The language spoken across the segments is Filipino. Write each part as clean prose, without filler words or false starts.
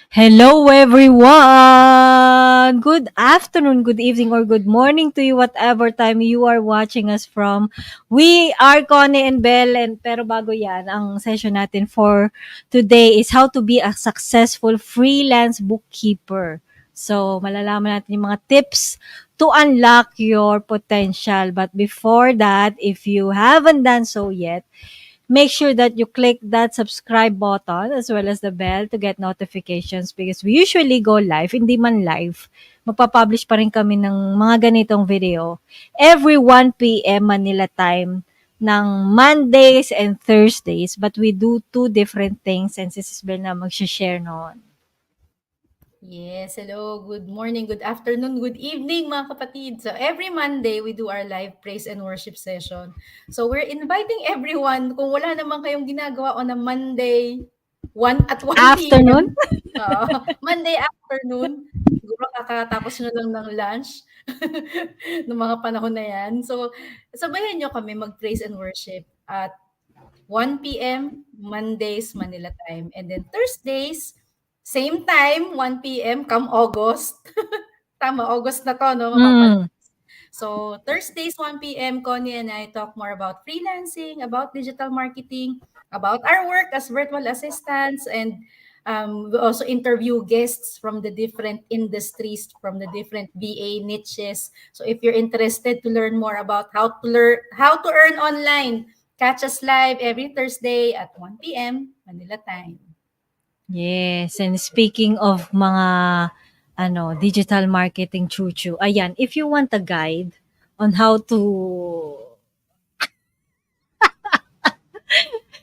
Hello, everyone! Good afternoon, good evening, or good morning to you, whatever time you are watching us from. We are Connie and Belle, and pero bago yan, ang session natin for today is how to be a successful freelance bookkeeper. So, malalaman natin yung mga tips to unlock your potential. But before that, if you haven't done so yet, make sure that you click that subscribe button as well as the bell to get notifications because we usually go live, hindi man live. Magpa-publish pa rin kami ng mga ganitong video every 1 p.m. Manila time ng Mondays and Thursdays, but we do two different things and si Sis Bel na mag-share noon. Yes, hello, good morning, good afternoon, good evening mga kapatid. So every Monday, we do our live praise and worship session. So we're inviting everyone, kung wala naman kayong ginagawa on a Monday, 1 p.m., Afternoon? Monday afternoon, siguro kakatapos nyo lang ng lunch ng mga panahon na yan. So sabayan nyo kami mag-praise and worship at 1 p.m. Mondays, Manila time. And then Thursdays, same time, 1 p.m. come August. Tama, August na to, no? Mm. So Thursdays, 1 p.m., Connie and I talk more about freelancing, about digital marketing, about our work as virtual assistants, and we also interview guests from the different industries, from the different VA niches. So if you're interested to learn more about how to earn online, catch us live every Thursday at 1 p.m. Manila time. Yes, and speaking of mga digital marketing chuchu, ayan, if you want a guide on how to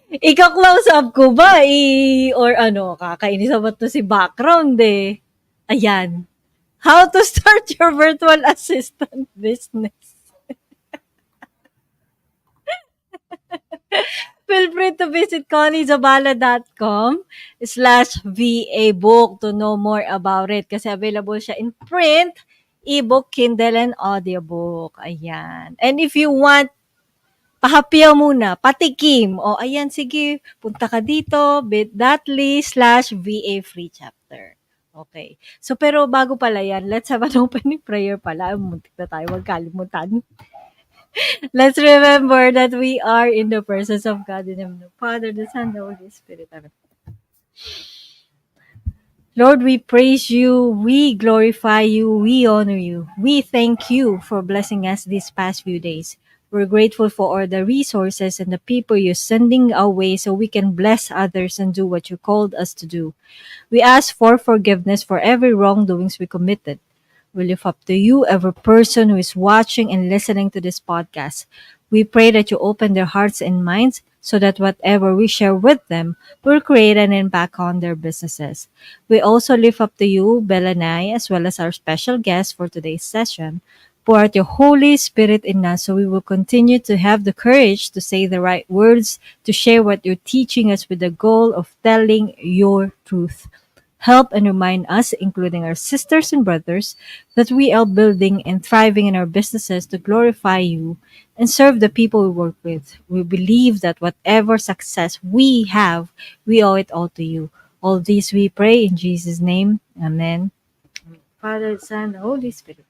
ika-close up ko ba or kakainis naman 'to si background eh. Ayan, how to start your virtual assistant business. Feel free to visit conniezabala.com/VA book to know more about it kasi available siya in print, ebook, Kindle, and audiobook. Ayan. And if you want pahapiyaw muna, patikim. O, ayan, sige, punta ka dito, bit.ly/VA free chapter. Okay. So, pero bago pala yan, let's have an opening prayer pala. Muntik na tayo magkalimutan. Let's remember that we are in the presence of God in the name of the Father, the Son, the Holy Spirit. Amen. Lord, we praise you, we glorify you, we honor you. We thank you for blessing us these past few days. We're grateful for all the resources and the people you're sending our way so we can bless others and do what you called us to do. We ask for forgiveness for every wrongdoings we committed. We lift up to you every person who is watching and listening to this podcast. We pray that you open their hearts and minds so that whatever we share with them will create an impact on their businesses. We also lift up to you, Bella and I, as well as our special guest for today's session. Pour out your Holy Spirit in us so we will continue to have the courage to say the right words, to share what you're teaching us with the goal of telling your truth. Help and remind us, including our sisters and brothers, that we are building and thriving in our businesses to glorify you and serve the people we work with. We believe that whatever success we have, we owe it all to you. All these we pray in Jesus' name. Amen. Father, Son, Holy Spirit.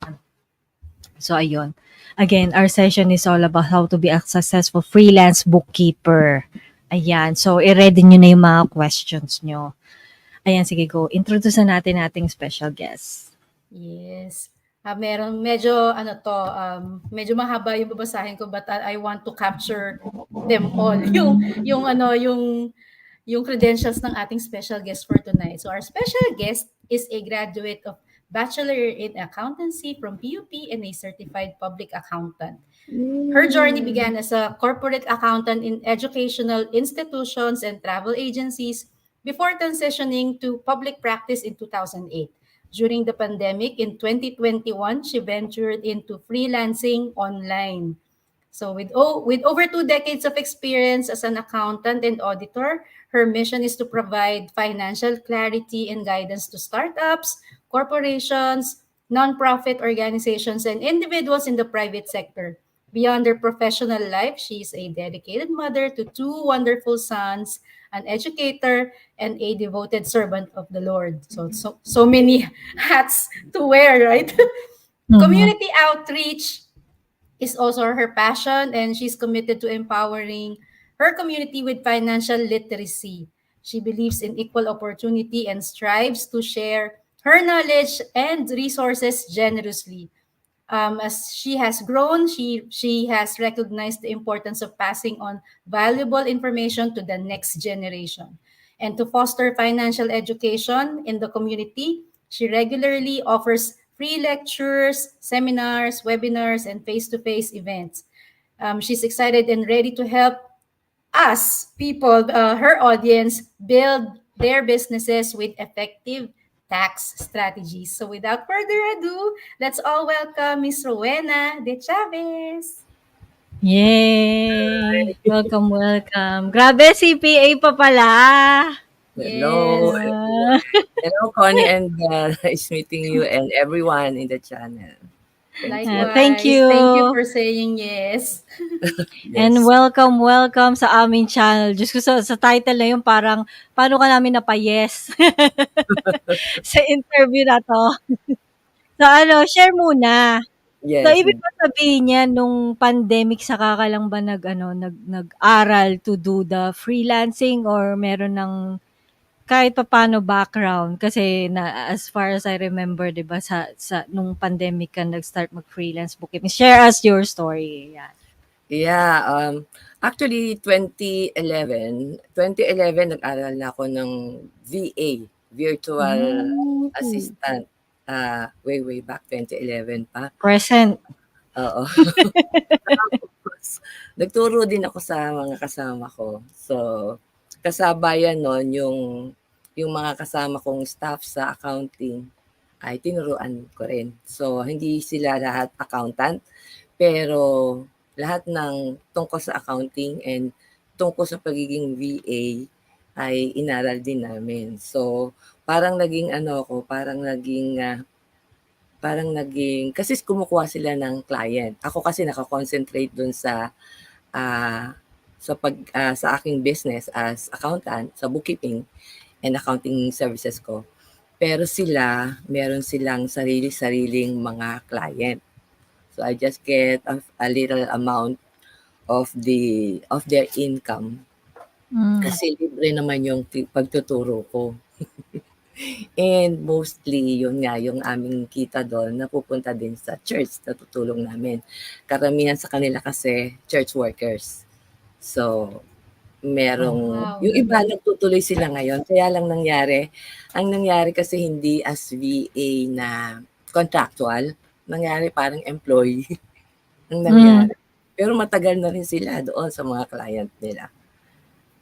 So, ayun. Again, our session is all about how to be a successful freelance bookkeeper. Ayan. So, i-ready nyo na yung mga questions nyo. Ayan, sige go. Introduce na natin ating special guest. Yes. Meron medyo medyo mahaba yung babasahin ko but I want to capture them all. Yung credentials ng ating special guest for tonight. So our special guest is a graduate of Bachelor in Accountancy from PUP and a certified public accountant. Her journey began as a corporate accountant in educational institutions and travel agencies before transitioning to public practice in 2008. During the pandemic in 2021, she ventured into freelancing online. So with over 2 decades of experience as an accountant and auditor, her mission is to provide financial clarity and guidance to startups, corporations, nonprofit organizations, and individuals in the private sector. Beyond her professional life, she is a dedicated mother to two wonderful sons, an educator, and a devoted servant of the Lord. So many hats to wear, right? Mhm. Community outreach is also her passion, and she's committed to empowering her community with financial literacy. She believes in equal opportunity and strives to share her knowledge and resources generously. As she has grown, she has recognized the importance of passing on valuable information to the next generation. And to foster financial education in the community, she regularly offers free lectures, seminars, webinars, and face-to-face events. She's excited and ready to help us, people, her audience, build their businesses with effective tax strategies. So without further ado, let's all welcome Miss Rowena De Chavez. Yay! Welcome, welcome. Grabe, CPA pa pala. Hello, Yes. Ah. everyone. Hello, Connie, and nice meeting you and everyone in the channel. Thank you. Thank Likewise. Thank you you. for saying yes. And Yes. welcome, welcome sa aming channel. Diyos ko, sa title na yun, parang, paano ka namin napayes sa interview na to? So, share muna. So, Yes. ibig ba sabihin niya, nung pandemic, saka ka lang ba nag-aral to do the freelancing or meron ng kahit papaano background? Kasi as far as I remember, di ba, nung pandemic ka nag-start mag-freelance bookkeeping. Share us your story. Yan. Yeah, actually 2011 nag-aral na ako ng VA, Virtual Mm. Assistant. Way back 2011 pa. Present. Oo. Tapos, nagturo din ako sa mga kasama ko. So, kasabayan nun yung mga kasama kong staff sa accounting ay tinuruan ko rin. So, hindi sila lahat accountant, pero lahat ng tungkol sa accounting and tungkol sa pagiging VA ay inaral din namin. So, parang naging ano ako, parang naging kasi kumukuha sila ng client. Ako kasi naka-concentrate dun sa aking business as accountant, sa bookkeeping and accounting services ko. Pero sila, meron silang sarili-sariling mga client. So I just get a little amount of their income Mm. kasi libre naman yung pagtuturo ko. And mostly, yun nga, yung aming kita doon, napupunta din sa church na tutulong namin. Karamihan sa kanila kasi church workers. So, yung Wow. iba nagtutuloy sila ngayon. Kaya lang ang nangyari kasi hindi as VA na contractual, nangyari parang employee ang Mm. nangyari. Pero matagal na rin sila doon sa mga client nila.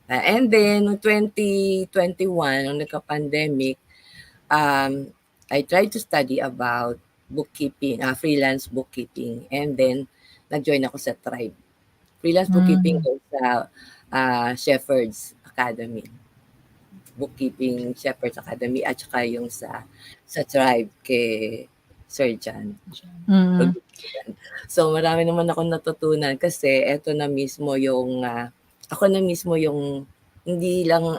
And then, noong 2021, nung nagka-pandemic, I tried to study about bookkeeping, freelance bookkeeping. And then, nag-join ako sa Tribe. Freelance bookkeeping Mm. ko sa Shepherd's Academy. Bookkeeping Shepherd's Academy at saka yung sa Tribe kay Sir John. Mm. So, marami naman akong natutunan kasi ako na mismo yung hindi lang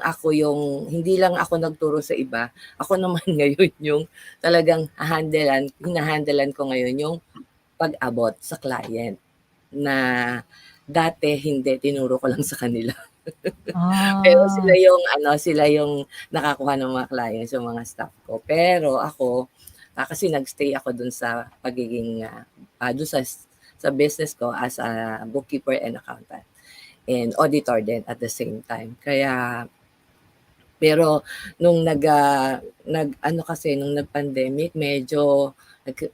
ako nagturo sa iba. Ako naman ngayon yung talagang hinahandelan ko ngayon yung pag-abot sa client na dati hindi, tinuro ko lang sa kanila. Pero Ah. sila yung nakakuha ng mga clients, yung mga staff ko. Pero ako, kasi nagstay ako dun sa pagiging, dun sa business ko as a bookkeeper and accountant and auditor din at the same time. Pero nung nag-ano kasi, nung nag-pandemic, medyo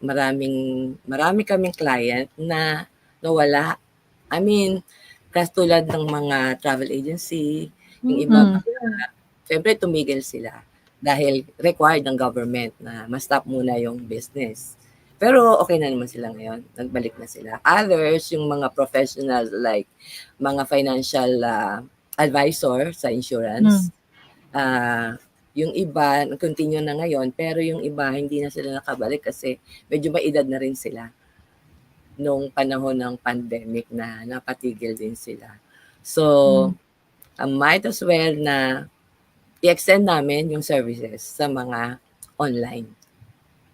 marami kaming client na nawala. I mean, katulad ng mga travel agency, yung iba Mm. siyempre tumigil sila dahil required ng government na ma-stop muna yung business. Pero okay na naman sila ngayon, nagbalik na sila. Others, yung mga professional like mga financial advisor sa insurance, Mm. yung iba continue na ngayon, pero yung iba hindi na sila nakabalik kasi medyo may edad na rin sila nung panahon ng pandemic na napatigil din sila. So, Mm. might as well na i-extend namin yung services sa mga online.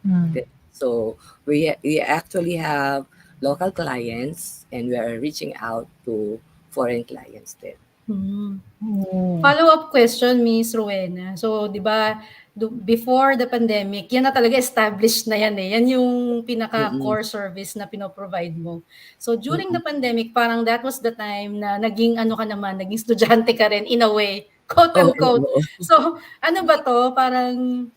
Mm. So we actually have local clients and we are reaching out to foreign clients din. Oh. Follow-up question, Miss Rowena. So, di ba, before the pandemic, yan na talaga established na yan eh. Yan yung pinaka-core service na pinoprovide mo. So, during the pandemic, parang that was the time na naging ano ka naman, naging estudyante ka rin in a way, Oo, quote-unquote. oo. So, ano ba to? Parang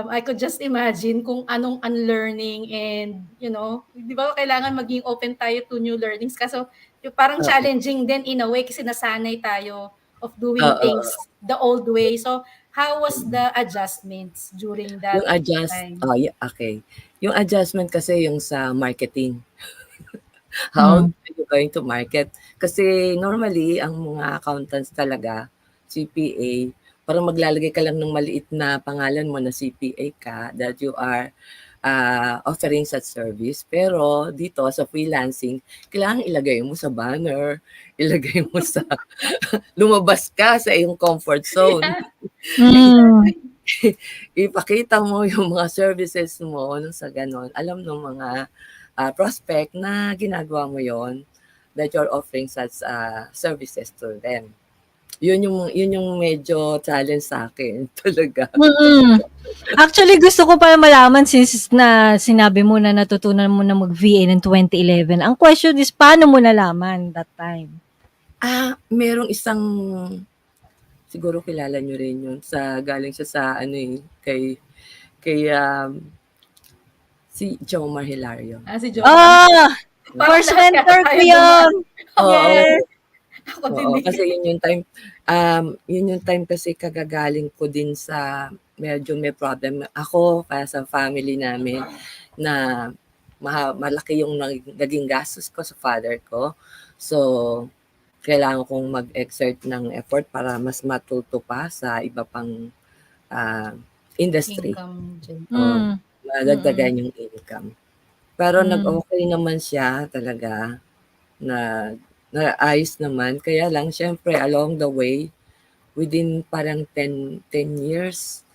I could just imagine kung anong unlearning and, di ba kailangan maging open tayo to new learnings. Kaso, yung parang Oo. challenging din in a way kasi nasanay tayo of doing Oo. things the old way. So, how was the adjustments during Yung that adjust, time? okay. Yung adjustment kasi yung sa marketing. How are you going to market? Kasi normally, ang mga accountants talaga, CPA, parang maglalagay ka lang ng maliit na pangalan mo na CPA ka that you are offering such service. Pero dito sa freelancing, kailangan ilagay mo sa banner, ilagay mo sa, lumabas ka sa iyong comfort zone. Mm. Ipakita mo yung mga services mo nung sa ganon. Alam ng mga prospect na ginagawa mo yon that you're offering such services to them. Yun yung medyo challenge sa akin talaga. Mm. Actually, gusto ko pa malaman since na sinabi mo na natutunan mo na mag-VA ng 2011. Ang question is, paano mo nalaman that time? Merong isang, siguro kilala nyo rin yun, galing siya sa kay si Jomar Hilario. Si Jomar. First mentor ko yun. Yes. Ako din Oo, eh. kasi yun yung time kasi kagagaling ko din sa medyo may problem. Ako, kaya sa family namin, na malaki yung naging gastos ko sa father ko. So, kailangan kong mag-exert ng effort para mas matuto pa sa iba pang industry. Income. Madagdagan yung income. Pero nag-okay naman siya talaga na ayos naman. Kaya lang, syempre, along the way, within parang 10 years,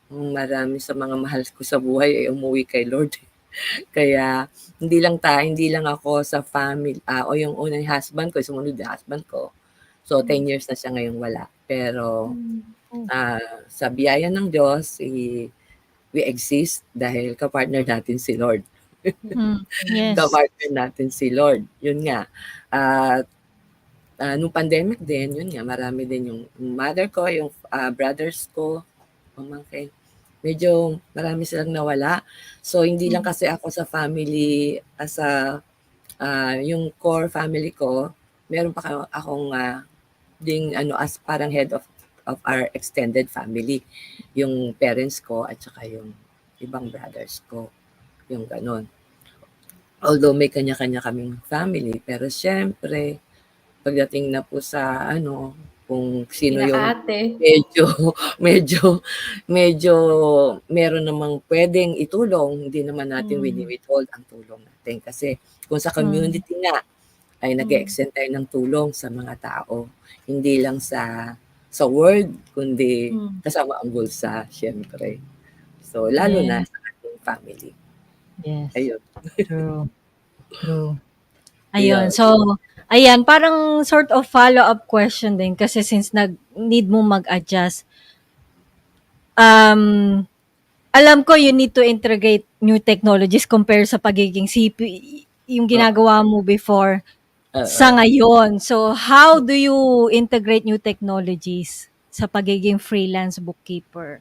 marami sa mga mahal ko sa buhay ay umuwi kay Lord. Kaya, hindi lang ako sa family, o yung unang husband ko, sumunod yung husband ko. So, 10 years na siya ngayong wala. Pero, sa biyaya ng Diyos, we exist dahil kapartner natin si Lord. Yes. Kapartner natin si Lord. Yun nga. Nung pandemic din, yun nga, marami din yung mother ko, yung brothers ko, pamangkin. Medyo marami silang nawala. So, hindi lang kasi ako sa family, as yung core family ko, meron pa akong as parang head of our extended family. Yung parents ko at saka yung ibang brothers ko. Yung ganon. Although may kanya-kanya kaming family, pero syempre, pagdating na po sa kung sino yung medyo meron namang pwedeng itulong, hindi naman natin wini-withhold ang tulong natin. Kasi kung sa community nga, ay nag-extend tayo ng tulong sa mga tao. Hindi lang sa word, kundi kasama ang bulsa, syempre. So, lalo na sa ating family. Yes. Ayun. True. Ayun. So, ayan, parang sort of follow-up question din kasi since need mo mag-adjust. Alam ko you need to integrate new technologies compare sa pagiging CP, yung ginagawa mo before sa ngayon. So, how do you integrate new technologies sa pagiging freelance bookkeeper?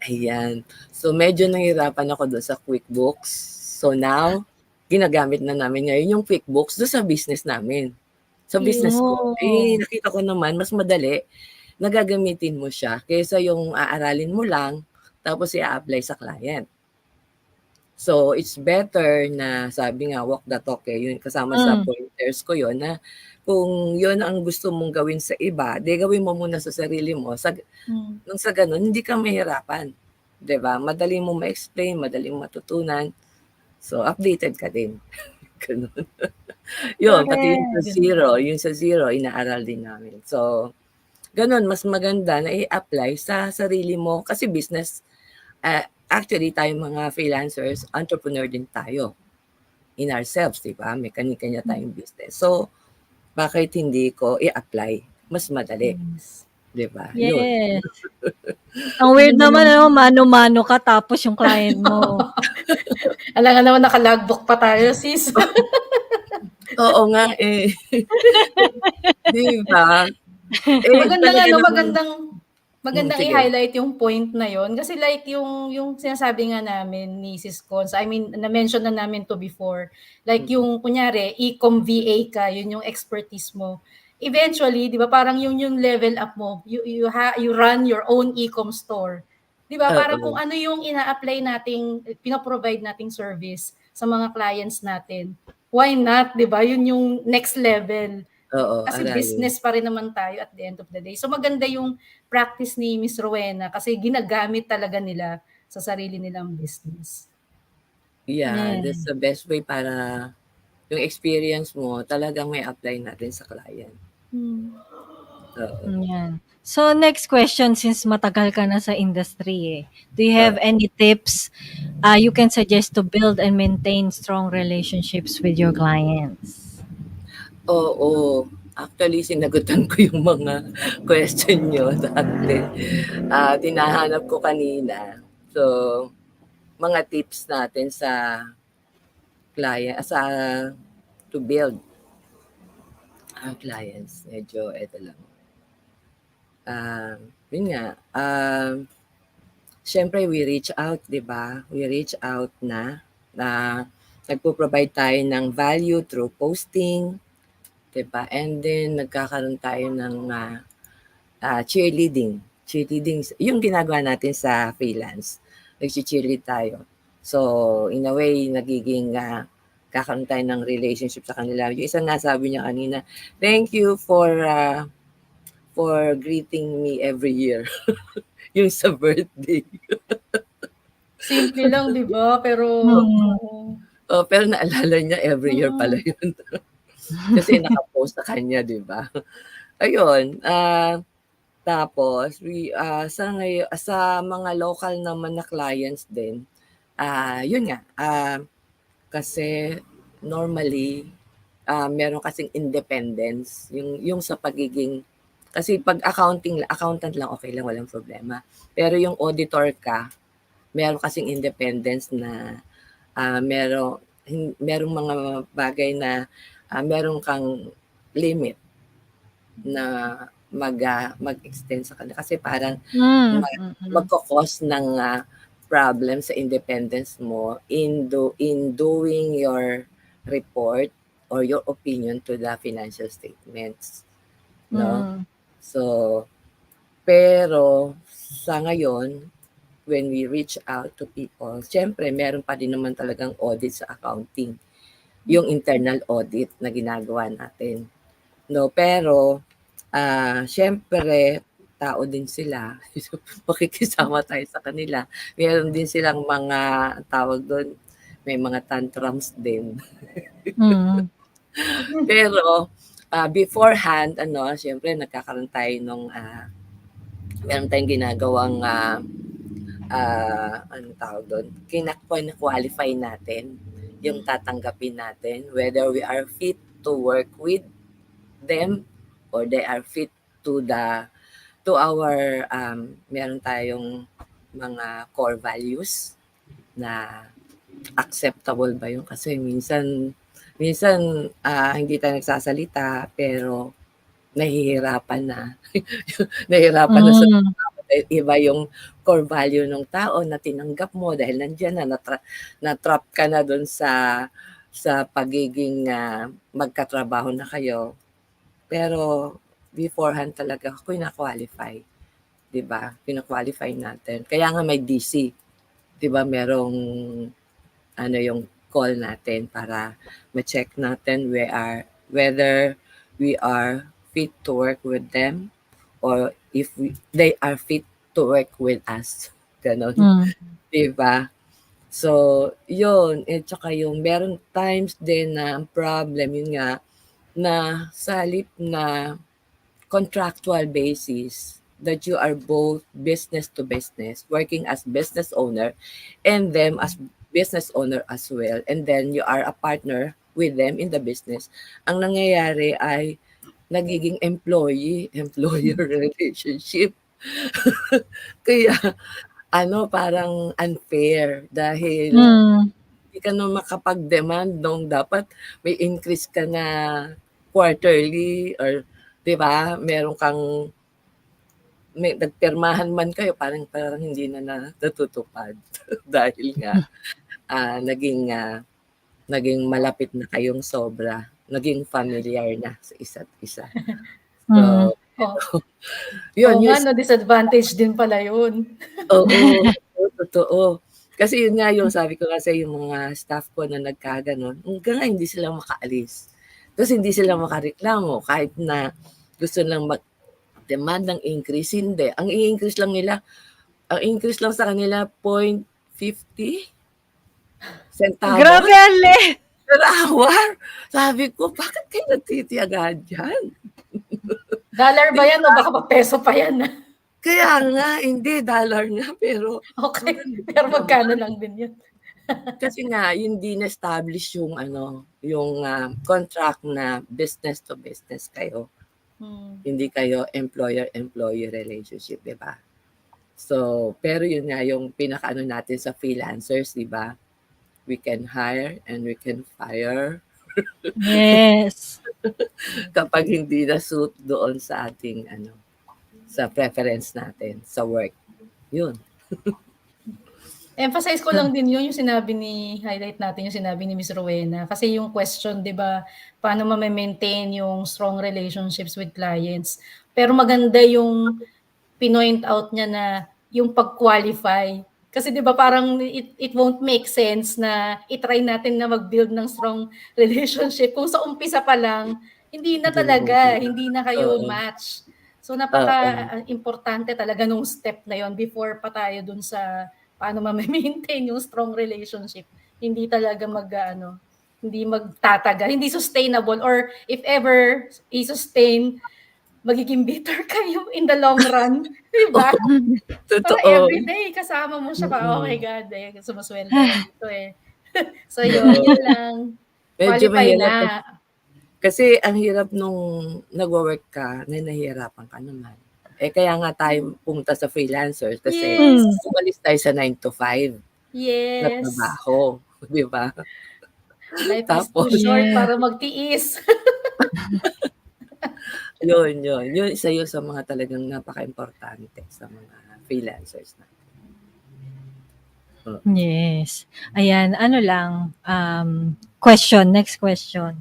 Ayan. So, medyo nahirapan ako doon sa QuickBooks. So, now, ginagamit na namin ngayon yung QuickBooks doon sa business namin. Sa business ko. Nakita ko naman, mas madali na gagamitin mo siya kaysa yung aaralin mo lang tapos i-apply sa client. So, it's better na sabi nga, walk the talk yun kasama sa pointers ko yun na kung yun ang gusto mong gawin sa iba, gawin mo muna sa sarili mo. Nung sa ganun, hindi ka mahirapan. 'Di ba? Madali mo ma-explain, madali mo matutunan. So, updated ka din. Ganun. Yun, pati yung sa zero, inaaral din namin. So, gano'n mas maganda na i-apply sa sarili mo kasi business, actually tayong mga freelancers, entrepreneur din tayo in ourselves, 'di ba? May kanya-kanya tayong business. So, bakit hindi ko i-apply? Mas madali, Yes. 'di ba? 'Yun. Yes. Ang weird Ganda naman, ng mano-mano ka tapos yung client mo. alangan naman naka-logbook pa tayo, sis. Oo nga, eh. 'Di ba? Magandang Talaga ano, namang magandang sige. i-highlight yung point na yon kasi like yung sinasabi nga namin ni Sis Cons, I mean, na-mention na namin to before, like yung kunyari, e-com VA ka, yun yung expertise mo. Eventually, di ba, parang yung level up mo, you run your own e-com store. Di ba, parang kung Oo, ano yung ina-apply nating, pinoprovide nating service sa mga clients natin, why not, di ba? Yun yung next level. oo, Kasi aralin. business pa rin naman tayo at the end of the day. So maganda yung practice ni Miss Rowena kasi ginagamit talaga nila sa sarili nilang business. Yeah, Yeah. that's the best way para yung experience mo talagang may apply natin sa client. Oo. Yan. So next question, since matagal ka na sa industry do you have Oo. any tips you can suggest to build and maintain strong relationships with your clients? Oo. Actually, sinagutan ko yung mga question niyo dati. Tinahanap ko kanina. So, mga tips natin sa client, to build our clients. Medyo eto lang. Yun nga, siyempre we reach out, 'di ba? We reach out na nagpo-provide tayo ng value through posting, 'di ba? And then nagkakaroon tayo ng cheerleading. Cheerleading, yung ginagawa natin sa freelance. Nagche-cheerlead tayo. So, in a way, nagiging kakaroon tayo ng relationship sa kanila. Yung isa nga sabi niya kanina, thank you for greeting me every year. Yung sa birthday. Simple lang, 'di ba? Pero Mm. Oh, pero naalala niya every year pala mm, yun. Kasi naka-post sa kanya, 'di ba? Ayun, tapos sa mga local naman na clients din, yun nga, kasi normally, meron kasing independence, yung sa pagiging kasi 'pag accountant lang, okay lang, walang problema. Pero yung auditor ka, meron kasing independence na merong mga bagay na meron kang limit na mag-extend sa kanila kasi parang Mm, ma- mm. magko-cause ng problem sa independence mo in doing your report or your opinion to the financial statements, no? Mm. So, pero sa ngayon, when we reach out to people, siyempre meron pa din naman talagang audit sa accounting, yung internal audit na ginagawa natin, no? Pero siyempre tao din sila, makikisama tayo sa kanila. Meron din silang mga tawag dun, may mga tantrums din. Mm. Pero beforehand siyempre nagkakaroon tayo nung meron tayong ginagawang anong tawag dun, qualify natin yung tatanggapin natin whether we are fit to work with them or they are fit to our meron tayong mga core values na acceptable ba yun kasi minsan hindi tayo nagsasalita pero nahihirapan na nahihirapan na sa Mm. dahil iba yung core value ng tao na tinanggap mo dahil nandiyan na-trap ka na dun sa pagiging magkatrabaho na kayo. Pero beforehand talaga qualify, 'di ba? Qualify natin. Kaya nga may DC, 'di ba? Merong yung call natin para ma-check natin whether we are fit to work with them or if they are fit to work with us. Ganon, Mm. 'di ba? So, yun. At saka yung meron times din na ang problem, yun nga, na sa halip na contractual basis that you are both business to business, working as business owner and them as business owner as well. And then you are a partner with them in the business. Ang nangyayari ay nagiging employee-employer relationship. Kaya parang unfair dahil Mm. hindi ka na makapag-demand nung dapat may increase ka na quarterly or 'di ba, meron kang may nagpirmahan man kayo parang hindi na natutupad dahil nga naging malapit na kayong sobra, naging familiar na sa isa't isa. Mm. So, Oh, yun, oo yung nga, no, disadvantage din pala yun. Oo, totoo. Kasi yun nga yung sabi ko kasi yung mga staff ko na nagkaganon, hanggang ngayon hindi sila makaalis. Tapos hindi sila makareklamo kahit na gusto lang mag-demand ng increase, hindi. Ang increase lang sa kanila 0.50 centavos Grabe, Ale! per hour. Sabi ko, bakit kayo nagtitiyagaan dyan? Dollar ba yan o baka pa peso pa yan? Kaya nga, hindi, dollar nga, pero Okay, hanggang pero ngayon, magkano lang din yun? kasi nga hindi na-establish yung contract na business to business kayo. Hindi kayo employer-employee relationship, 'di ba? So, pero yun nga yung pinakaano natin sa freelancers, 'di ba? We can hire and we can fire Yes. kapag hindi na suit doon sa ating sa preference natin sa work. Yun. Emphasize ko lang din yun, yung highlight natin yung sinabi ni Miss Rowena. Kasi yung question, di ba, paano ma-maintain yung strong relationships with clients. Pero maganda yung pinoint out niya na yung pag-qualify. Kasi di ba parang it won't make sense na itry natin na mag-build ng strong relationship kung sa umpisa pa lang, hindi na talaga, hindi na kayo Oo. match. So Oo. napaka-importante talaga nung step na yon before pa tayo dun sa paano ma-maintain yung strong relationship. Hindi talaga hindi magtatagal, hindi sustainable, or if ever i-sustain, magiging bitter kayo in the long run. Diba? Para Totoo. everyday kasama mo siya pa, oh my God, sumasweldo ako dito eh. So yun lang. Medyo Qualify mahirap na. kasi ang hirap nung nagwo-work ka na nahihirapan ka naman. Kaya nga tayo pumunta sa freelancers kasi Yes. umalis tayo sa 9 to 5 na Yes. trabaho, di ba? Life is too Tapos, short Yeah. para magtiis. yun. Yun isa yun sa mga talagang napaka-importante sa mga freelancers na. Yes. Ayan, next question.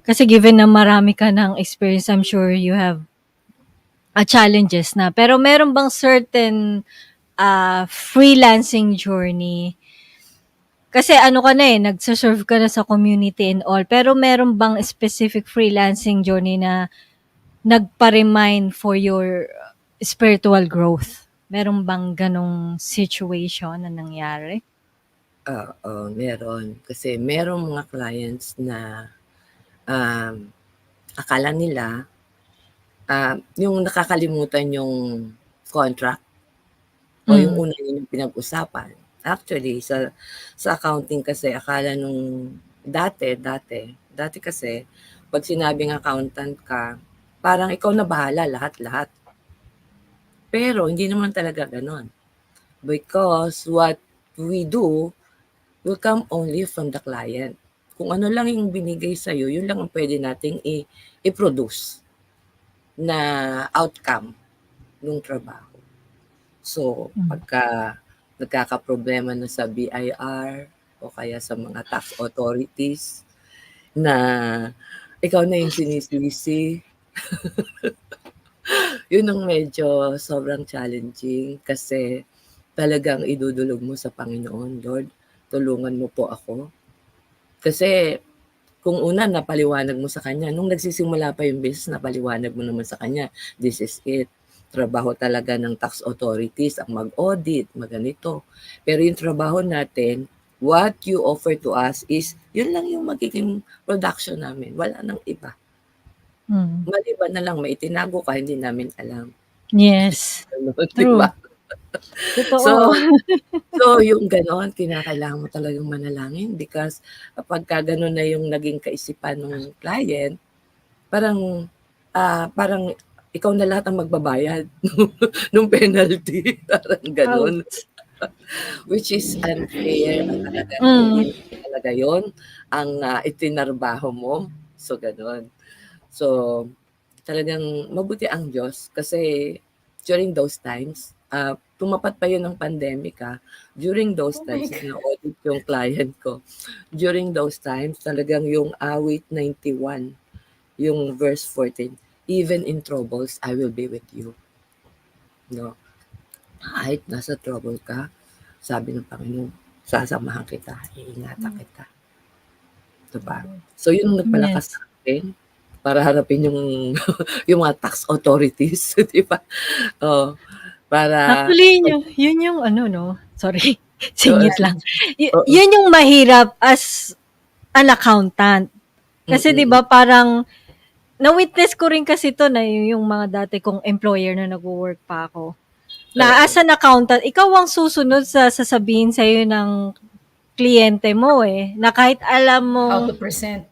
Kasi given na marami ka ng experience, I'm sure you have challenges na. Pero meron bang certain freelancing journey? Kasi ka na nagsaserve ka na sa community and all. Pero meron bang specific freelancing journey na nagpa-remind for your spiritual growth? Meron bang ganong situation na nangyari? Oo, meron. Kasi merong mga clients na akala nila yung nakakalimutan yung contract o yung una yung pinag-usapan. Actually, sa accounting kasi, akala nung dati kasi, pag sinabing accountant ka, parang ikaw na bahala lahat-lahat. Pero hindi naman talaga ganon. Because what we do will come only from the client. Kung ano lang yung binigay sa'yo, yun lang ang pwede nating i-produce na outcome ng trabaho. So, pagka nagkakaproblema na sa BIR o kaya sa mga tax authorities na ikaw na yung sinisisi, yun ang medyo sobrang challenging kasi talagang idudulog mo sa Panginoon, Lord, tulungan mo po ako. Kasi kung una napaliwanag mo sa kanya, nung nagsisimula pa yung business, napaliwanag mo naman sa kanya, this is it. Trabaho talaga ng tax authorities ang mag-audit, maganito. Pero yung trabaho natin, what you offer to us is, yun lang yung magiging production namin. Wala nang iba. Mm. Maliban na lang may itinago ka, hindi namin alam. Yes. Gano'n, 'di True. ba? Totoo. So yung gano'n kinakailangan mo talagang manalangin because kapagka gano'n na yung naging kaisipan nung client, parang, parang ikaw na lahat ang magbabayad nung penalty, parang gano'n. Ouch. Which is unfair at talagang Mm. hindi naman talaga yun ang, itinarbaho mo. So, gano'n. So, talagang mabuti ang Diyos kasi during those times, tumapat pa yun ng pandemic, during those Oh my times God. na-audit yung client ko. During those times talagang yung awit 91, yung verse 14, "Even in troubles, I will be with you." 'No? Kahit nasa trouble ka, sabi ng Panginoon, sasamahan kita, iingatan kita, 'di ba? So yun ang nagpalakas Yes. sa akin para harapin yung yung mga tax authorities, 'di ba? Oo, para Actually, yun yung ano 'no, sorry, oo, singit lang. oo, Yun yung mahirap as an accountant. Kasi 'di mm, ba parang na-witness ko rin kasi 'to na yung mga dati kong employer na nagwo-work pa ako. Na oo, as an accountant, ikaw ang susunod sa sasabihin sa'yo ng kliyente mo eh, na kahit alam mong How to present.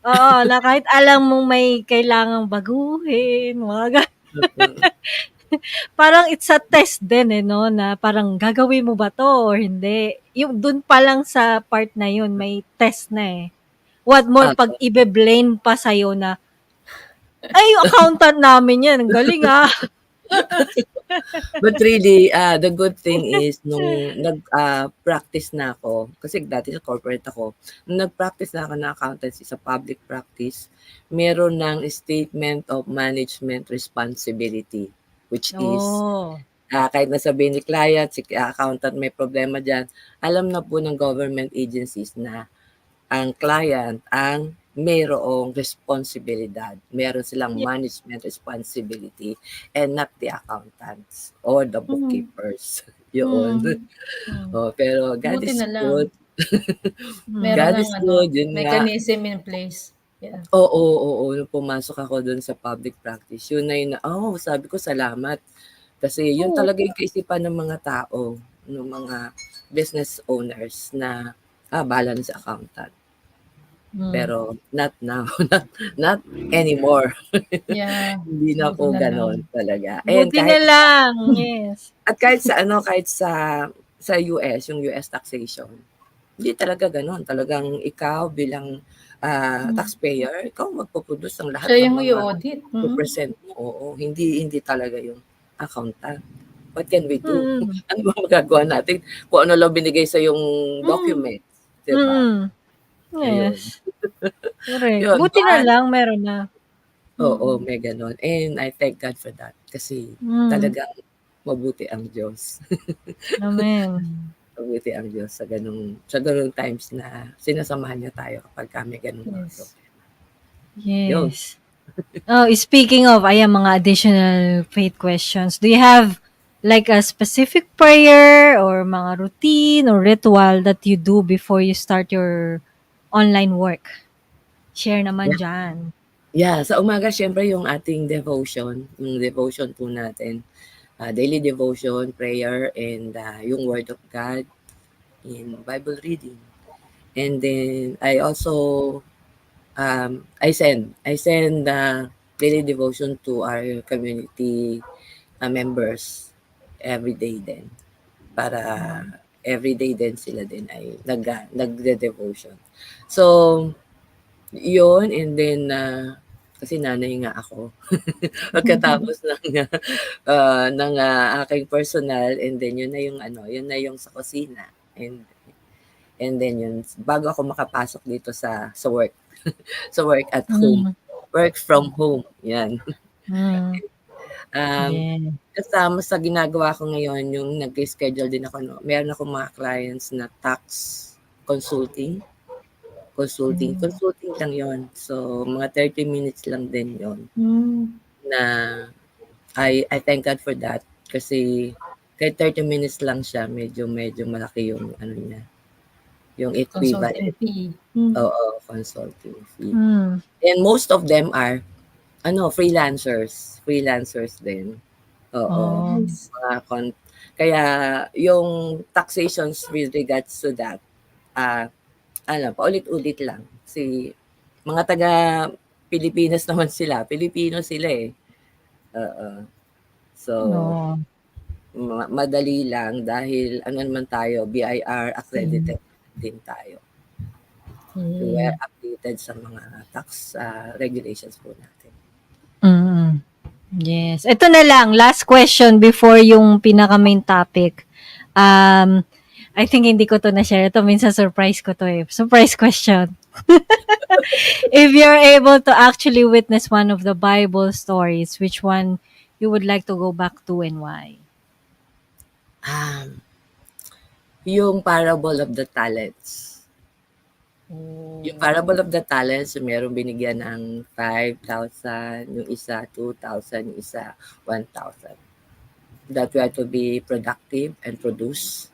oo, na kahit alam mong may kailangang baguhin, mga mm, parang it's a test din eh, no? Na parang gagawin mo ba to or hindi. Yung dun pa lang sa part na yun, may test na eh. What more pag oo. ibe-blame pa sa'yo na, ay, yung accountant namin yan, ang galing ah. But really, the good thing is nung practice na ako, kasi dati sa corporate ako, nung nag-practice na ako ng accountancy sa public practice, meron ng statement of management responsibility, which is, Oh. kahit nasabihin ni client, si accountant may problema diyan, alam na po ng government agencies na ang client ang mayroong responsibilidad. Meron silang Yeah. management responsibility and not the accountants or the Mm. bookkeepers. Yun. Mm. Oh, pero God Buti is na lang. good. Meron God Mm. ng is good, yun nga. mechanism in place. Yeah. Oo, oo, nung pumasok ako dun sa public practice, yun na yun na, sabi ko salamat. Kasi yun Oo. talaga yung kaisipan ng mga tao, ng mga business owners na, bahala na sa accountant. Mm. Pero not now, not anymore. Yeah. Hindi na Buti po na gano'n lang. talaga. And Buti na lang, yes. kahit sa ano, kahit sa US, yung US taxation, hindi talaga gano'n. Talagang ikaw bilang, taxpayer, ikaw magpo-produce ng lahat Siya ng yung mga i-audit. pe-present mo, oo. Hindi talaga yung accountant. What can we do? Mm. Ano ba magagawa natin kung ano lang binigay sa yung Mm. document, 'di ba? Mm. Ayun. Yes. Correct. Yun, Buti na lang meron na. oo, Mm. may gano'n. And I thank God for that kasi Mm. talagang mabuti ang Diyos. Amen. Mabuti ang Diyos sa gano'ng times na sinasamahan niya tayo kapagka may gano'ng mga Yes. problema. Yun. Yes. Oh, speaking of, ayan, mga additional faith questions. Do you have like a specific prayer or mga routine or ritual that you do before you start your online work? Share naman Yeah, dyan. yeah, sa umaga siyempre yung ating devotion, yung devotion po natin, daily devotion, prayer, and yung Word of God in Bible reading. And then I also I send daily devotion to our community members every day din para every day din sila din ay nagde-devotion. So, yun, and then kasi nanay nga ako. Pagkatapos ng aking personal, and then yun na yung sa kusina, and then yun bago ako makapasok dito sa work. Sa work at home. Mm. Work from home, 'yan. Mm. Um, Yeah. kasama sa ginagawa ko ngayon yung nag-schedule din ako 'no, meron akong mga clients na tax consulting, Mm. consulting lang 'yon. So, mga 30 minutes lang din 'yon Mm. na I thank God for that kasi kahit 30 minutes lang siya medyo malaki yung ano niya, yung Consulting equivalent. fee. Mm. Oo, consulting fee. Mm. And most of them are freelancers din. Oo. Oh. Nice. Kaya yung taxations with regards to that, paulit-ulit lang. Mga taga Pilipinas naman sila, Pilipino sila eh. Oo. So, No. madali lang dahil naman tayo, BIR accredited din tayo. We are updated sa mga tax regulations po natin. Mm. Yes. Ito na lang, last question before yung pinaka-main topic. I think hindi ko to na-share. Ito, minsan surprise ko to eh. Surprise question. If you're able to actually witness one of the Bible stories, which one you would like to go back to and why? Yung parable of the talents. Yung parable of the talents, merong binigyan ng 5,000, yung isa 2,000, yung isa 1,000. That we have to be productive and produce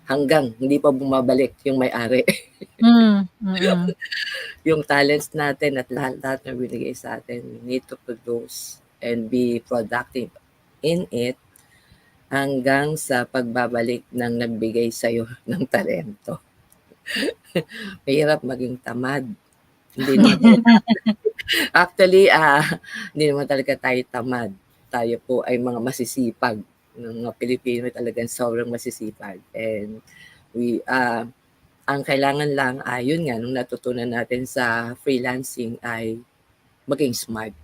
hanggang hindi pa bumabalik yung may-ari. Yung talents natin at lahat na binigay sa atin, we need to produce and be productive in it hanggang sa pagbabalik ng nagbigay sa'yo ng talento. Mahirap maging tamad. Hindi naman actually, hindi naman talaga tayo tamad. Tayo po ay mga masisipag. Ng mga Pilipino talagang sobrang masisipag. And ang kailangan lang ay yun nga, nung natutunan natin sa freelancing ay maging smart.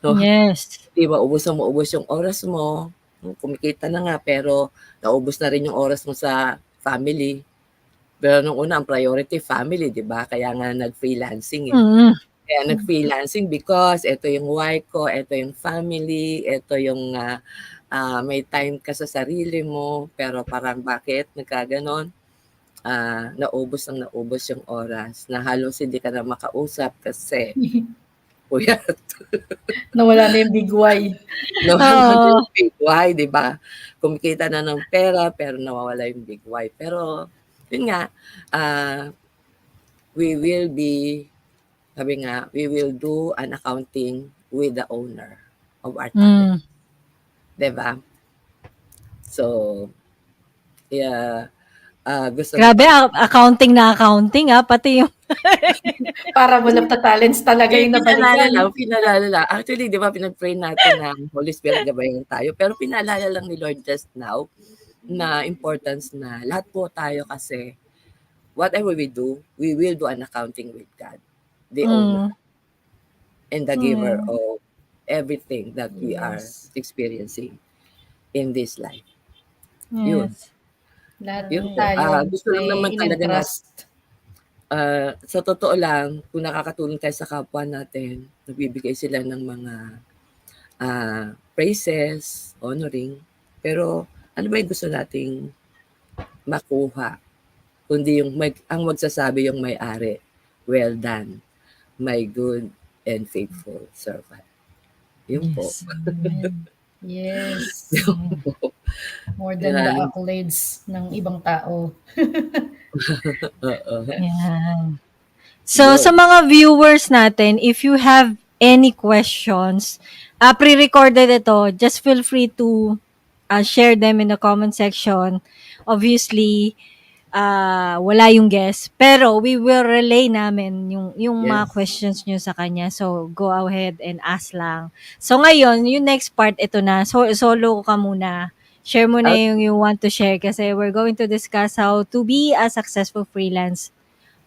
No? Yes. Diba, ubos yung oras mo, kumikita na nga, pero naubos na rin yung oras mo sa family. Pero nung una, ang priority, family, di ba? Kaya nga nag-freelancing eh. Kaya nag-freelancing because ito yung wife ko, ito yung family, ito yung may time ka sa sarili mo, pero parang bakit nagkaganon? Naubos yung oras na halos hindi ka na makausap kasi puyat. Nawala na yung big why. Nawala na yung big why, di ba? Kumikita na ng pera pero nawawala yung big why. Pero yun nga, we will do an accounting with the owner of our talent. Diba? So, yeah, gusto Grabe, accounting na accounting pati yung Para wala pa talents talaga yung nabalikan. Pinalala lang. Actually, di ba, pinag-pray natin na Holy Spirit gabayan tayo. Pero pinalala lang ni Lord just now na importance na lahat po tayo kasi whatever we do, we will do an accounting with God, the owner, and the giver of everything that we are experiencing in this life. Yun. Lahat Yun po. tayo Gusto lang naman talaga na sa totoo lang, kung nakakatulong tayo sa kapwa natin, nagbibigay sila ng mga praises, honoring, pero ano ba yung gusto nating makuha? Kundi ang magsasabi yung may-ari, well done, my good and faithful servant. Yun po. Yes. Yun po. More than the accolades ng ibang tao. Yan. So, sa mga viewers natin, if you have any questions, pre-recorded ito, just feel free to share them in the comment section. Obviously, wala yung guest, pero we will relay namin yung mga questions nyo sa kanya. So, go ahead and ask lang. So, ngayon, yung next part, ito na. So, solo ka muna. Share mo na yung you want to share kasi we're going to discuss how to be a successful freelance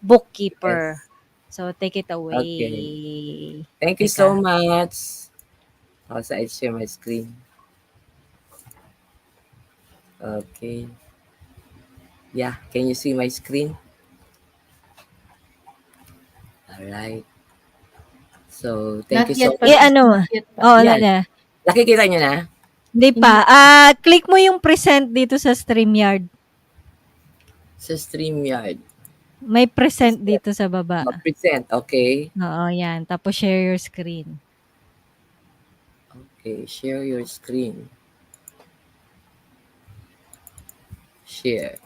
bookkeeper. So, take it away. Okay. Thank you so much. Also, I share my screen. Okay. Yeah, can you see my screen? Alright. So, thank you so much. Nakikita nyo na? Hindi pa. Click mo yung present dito sa StreamYard. Sa StreamYard. May present dito sa baba. Present, okay. Oo, yan. Tapos share your screen. Okay, share your screen. Share.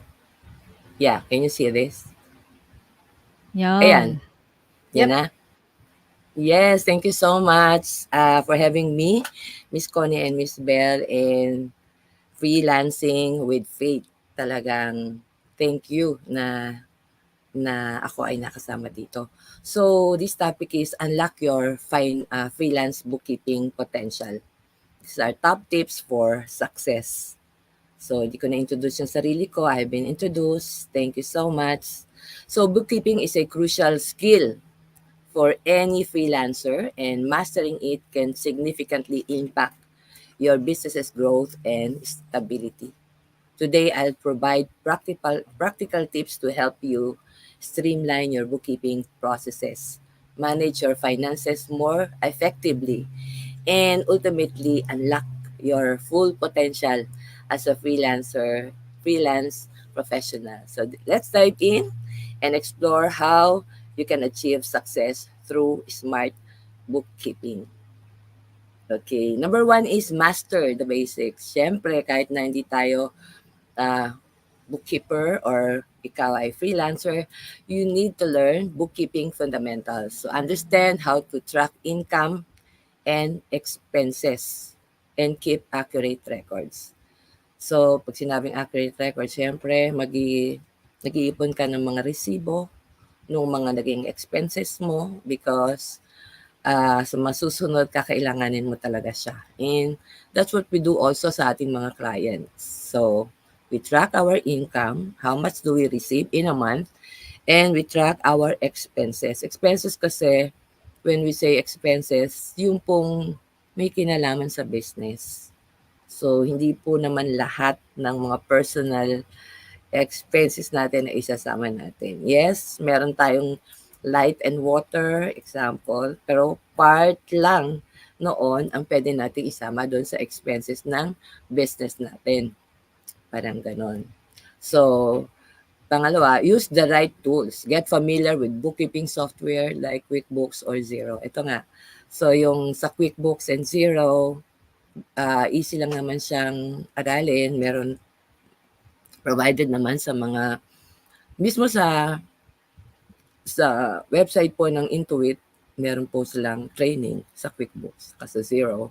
Yeah, can you see this? Yan. Ayan. Yan na? Yes, thank you so much for having me, Miss Connie and Miss Bell, in Freelancing with Faith. Talagang thank you na ako ay nakasama dito. So, this topic is unlock your freelance bookkeeping potential. These are top tips for success. So, hindi ko na-introduce yung sarili ko. I've been introduced. Thank you so much. So, bookkeeping is a crucial skill for any freelancer, and mastering it can significantly impact your business's growth and stability. Today, I'll provide practical tips to help you streamline your bookkeeping processes, manage your finances more effectively, and ultimately unlock your full potential as a freelance professional. So let's dive in and explore how you can achieve success through smart bookkeeping. Okay, number one is master the basics. Siyempre, kahit na hindi tayo bookkeeper or ikaw ay freelancer, you need to learn bookkeeping fundamentals. So understand how to track income and expenses and keep accurate records. So, pag sinabing accurate records, siyempre, nag-iipon ka ng mga resibo ng mga naging expenses mo because sa masusunod, kakailanganin mo talaga siya. And that's what we do also sa ating mga clients. So, we track our income, how much do we receive in a month, and we track our expenses. Expenses kasi, when we say expenses, yung pong may kinalaman sa business. So, hindi po naman lahat ng mga personal expenses natin na isasama natin. Yes, meron tayong light and water example, pero part lang noon ang pwede natin isama doon sa expenses ng business natin. Parang ganon. So, pangalawa, use the right tools. Get familiar with bookkeeping software like QuickBooks or Xero. Ito nga. So, yung sa QuickBooks and Xero, easy lang naman siyang aralin. Meron provided naman sa mga, mismo sa website po ng Intuit, meron po silang training sa QuickBooks kasi Xero.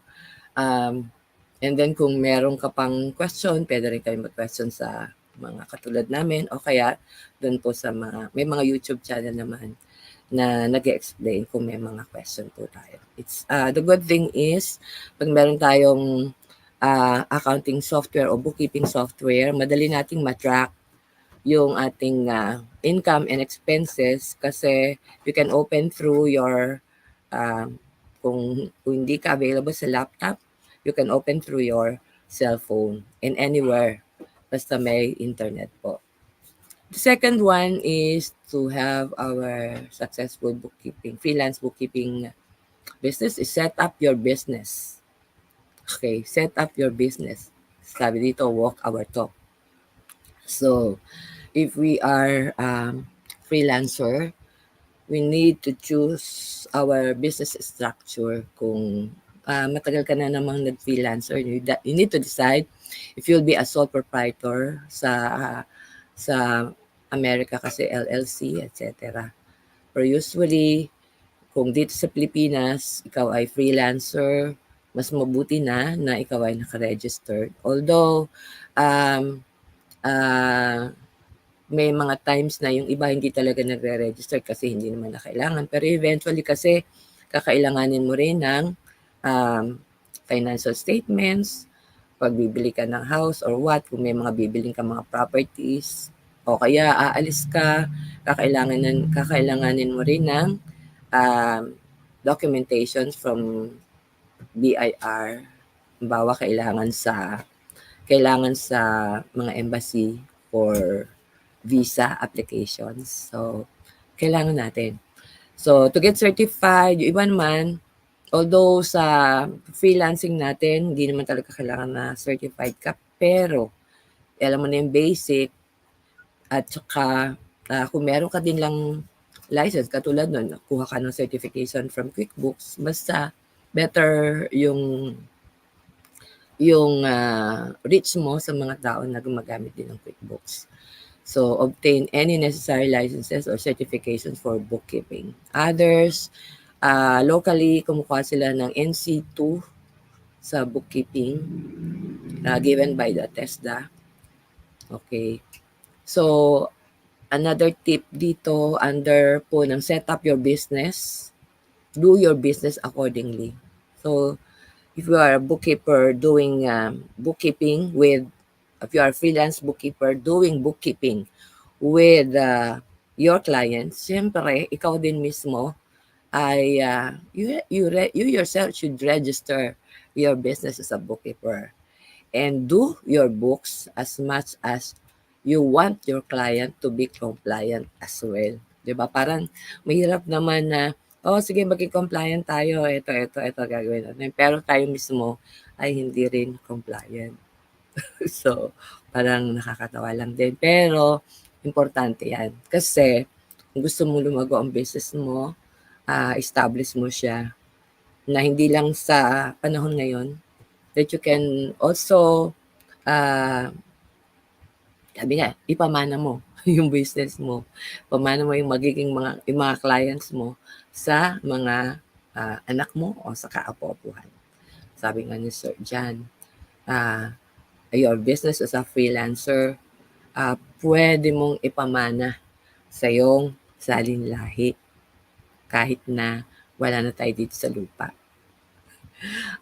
And then kung meron ka pang question, pwede rin kayo mag-question sa mga katulad namin o kaya doon po sa may mga YouTube channel naman na nag-explain kung may mga question po tayo. It's the good thing is pag meron tayong accounting software o bookkeeping software, madali nating matrack yung ating income and expenses kasi you can open through your kung hindi ka available sa laptop, you can open through your cell phone and anywhere basta may internet po. The second one is to have our successful bookkeeping, freelance bookkeeping business is set up your business. Okay, set up your business. Sabi dito, walk our talk. So, if we are freelancer, we need to choose our business structure. Kung matagal ka na namang nag-freelancer, you need to decide if you'll be a sole proprietor sa America kasi LLC, etc. Pero usually, kung dito sa Pilipinas, ikaw ay freelancer, mas mabuti na ikaw ay naka-registered. Although, may mga times na yung iba hindi talaga nagre-register kasi hindi naman na kailangan. Pero eventually kasi kakailanganin mo rin ng financial statements, pag bibili ka ng house or what, kung may mga bibiling ka mga properties, o kaya aalis ka, kakailanganin mo rin ng documentations from BIR. Halimbawa, kailangan sa mga embassy for visa applications. So, kailangan natin. So, to get certified, yung iba naman, although sa freelancing natin, hindi naman talaga kailangan na certified ka, pero alam mo na yung basic at saka kung meron ka din lang license, katulad nun, kuha ka ng certification from QuickBooks, basta better yung reach mo sa mga tao na gumagamit din ng QuickBooks. So, obtain any necessary licenses or certifications for bookkeeping. Others, Locally, kumukuha sila ng NC2 sa bookkeeping given by the TESDA. Okay. So, another tip dito under po ng set up your business, do your business accordingly. So, if you are a bookkeeper doing bookkeeping with, if you are a freelance bookkeeper doing bookkeeping with your clients, siyempre, ikaw din mismo ay you yourself should register your business as a bookkeeper and do your books as much as you want your client to be compliant as well. 'Di ba? Parang mahirap naman na, oh sige maging compliant tayo, ito gagawin natin. Pero tayo mismo ay hindi rin compliant. So, parang nakakatawa lang din. Pero, importante yan. Kasi, kung gusto mo lumago ang business mo, establish mo siya na hindi lang sa panahon ngayon, that you can also, sabi nga, ipamana mo yung business mo. Pamana mo yung magiging yung mga clients mo sa mga anak mo o sa kaapo-apuhan. Sabi nga ni Sir John, your business as a freelancer, pwede mong ipamana sa iyong salinlahi kahit na wala na tayo dito sa lupa.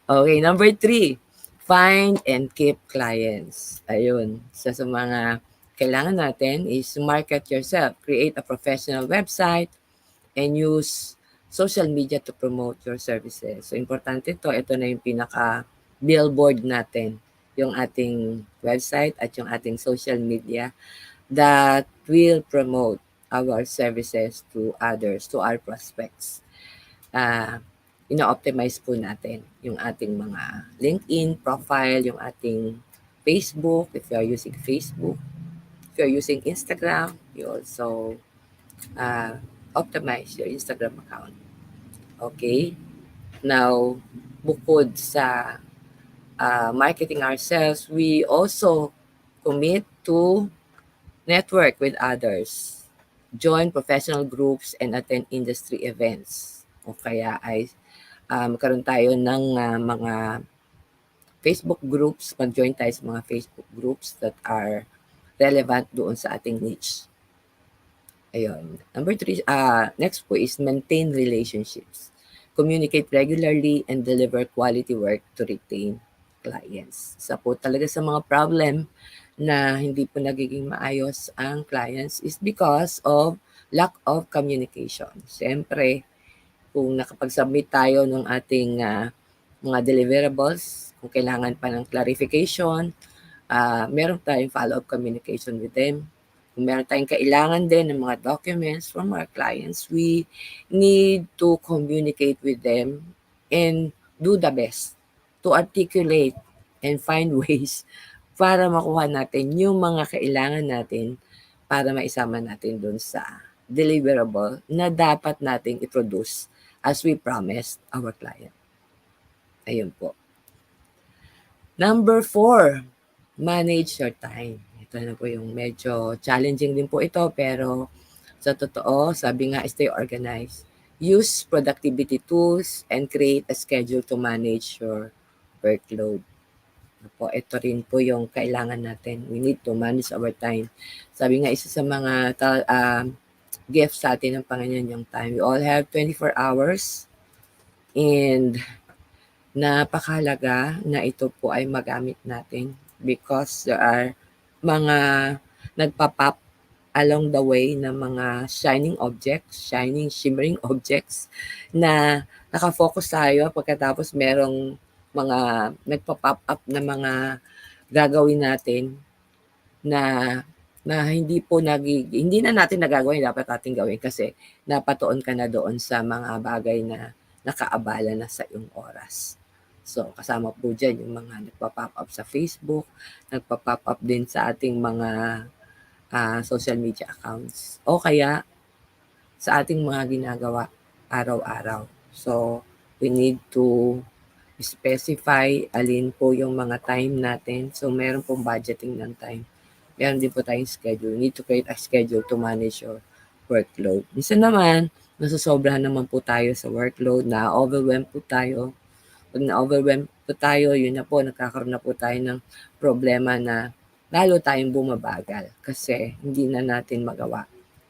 Okay, number 3, find and keep clients. Ayun, sa mga kailangan natin is market yourself, create a professional website, and use social media to promote your services. So, importante ito na yung pinaka-billboard natin, yung ating website at yung ating social media that will promote our services to others, to our prospects. Ina-optimize po natin yung ating mga LinkedIn profile, yung ating Facebook, if you are using Facebook. If you're using Instagram, you also optimize your Instagram account. Okay? Now, bukod sa marketing ourselves, we also commit to network with others, join professional groups, and attend industry events. O kaya ay magkaroon tayo ng mga Facebook groups, mag-join tayo sa mga Facebook groups that are relevant doon sa ating niche. Ayun. Number 3, next po is maintain relationships. Communicate regularly and deliver quality work to retain clients. Isa po talaga sa mga problem na hindi po nagiging maayos ang clients is because of lack of communication. Siyempre, kung nakapag-submit tayo ng ating mga deliverables, kung kailangan pa ng clarification, meron tayong follow-up communication with them. Kung meron tayong kailangan din ng mga documents from our clients, we need to communicate with them and do the best to articulate and find ways para makuha natin yung mga kailangan natin para maisama natin dun sa deliverable na dapat nating i-produce as we promised our client. Ayun po. Number 4, manage your time. Ito na po yung medyo challenging din po ito, pero sa totoo, sabi nga, stay organized. Use productivity tools and create a schedule to manage your workload. Po, ito rin po yung kailangan natin. We need to manage our time. Sabi nga, isa sa mga gift sa atin ng Panginoon yung time. We all have 24 hours and napakahalaga na ito po ay magamit natin because there are mga nagpa-pop along the way na mga shining objects, shimmering objects na nakafocus tayo pagkatapos merong mga nagpa-pop up na mga gagawin natin na hindi na natin nagagawin, dapat natin gawin kasi napatuon ka na doon sa mga bagay na nakaabala na sa iyong oras. So, kasama po dyan yung mga nagpa-pop up sa Facebook, nagpa-pop up din sa ating mga social media accounts o kaya sa ating mga ginagawa araw-araw. So, we need to specify alin po yung mga time natin. So, meron pong budgeting ng time. Meron din po tayong schedule. We need to create a schedule to manage your workload. Minsan naman, nasosobrahan naman po tayo sa workload, na-overwhelm po tayo. Pag na-overwhelm po tayo, yun na po, nagkakaroon na po tayo ng problema na lalo tayong bumabagal kasi hindi na natin magawa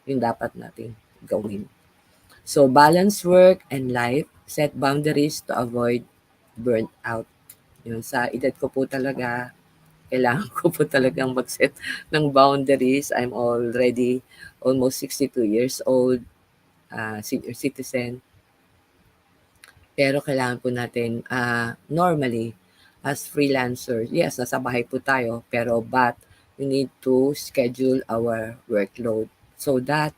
yung dapat natin gawin. So, balance work and life, set boundaries to avoid burnout. Yun, sa edad ko po talaga, kailangan ko po talagang mag-set ng boundaries. I'm already almost 62 years old, senior citizen. Pero kailangan po natin, normally, as freelancers, yes, nasa bahay po tayo, pero but we need to schedule our workload so that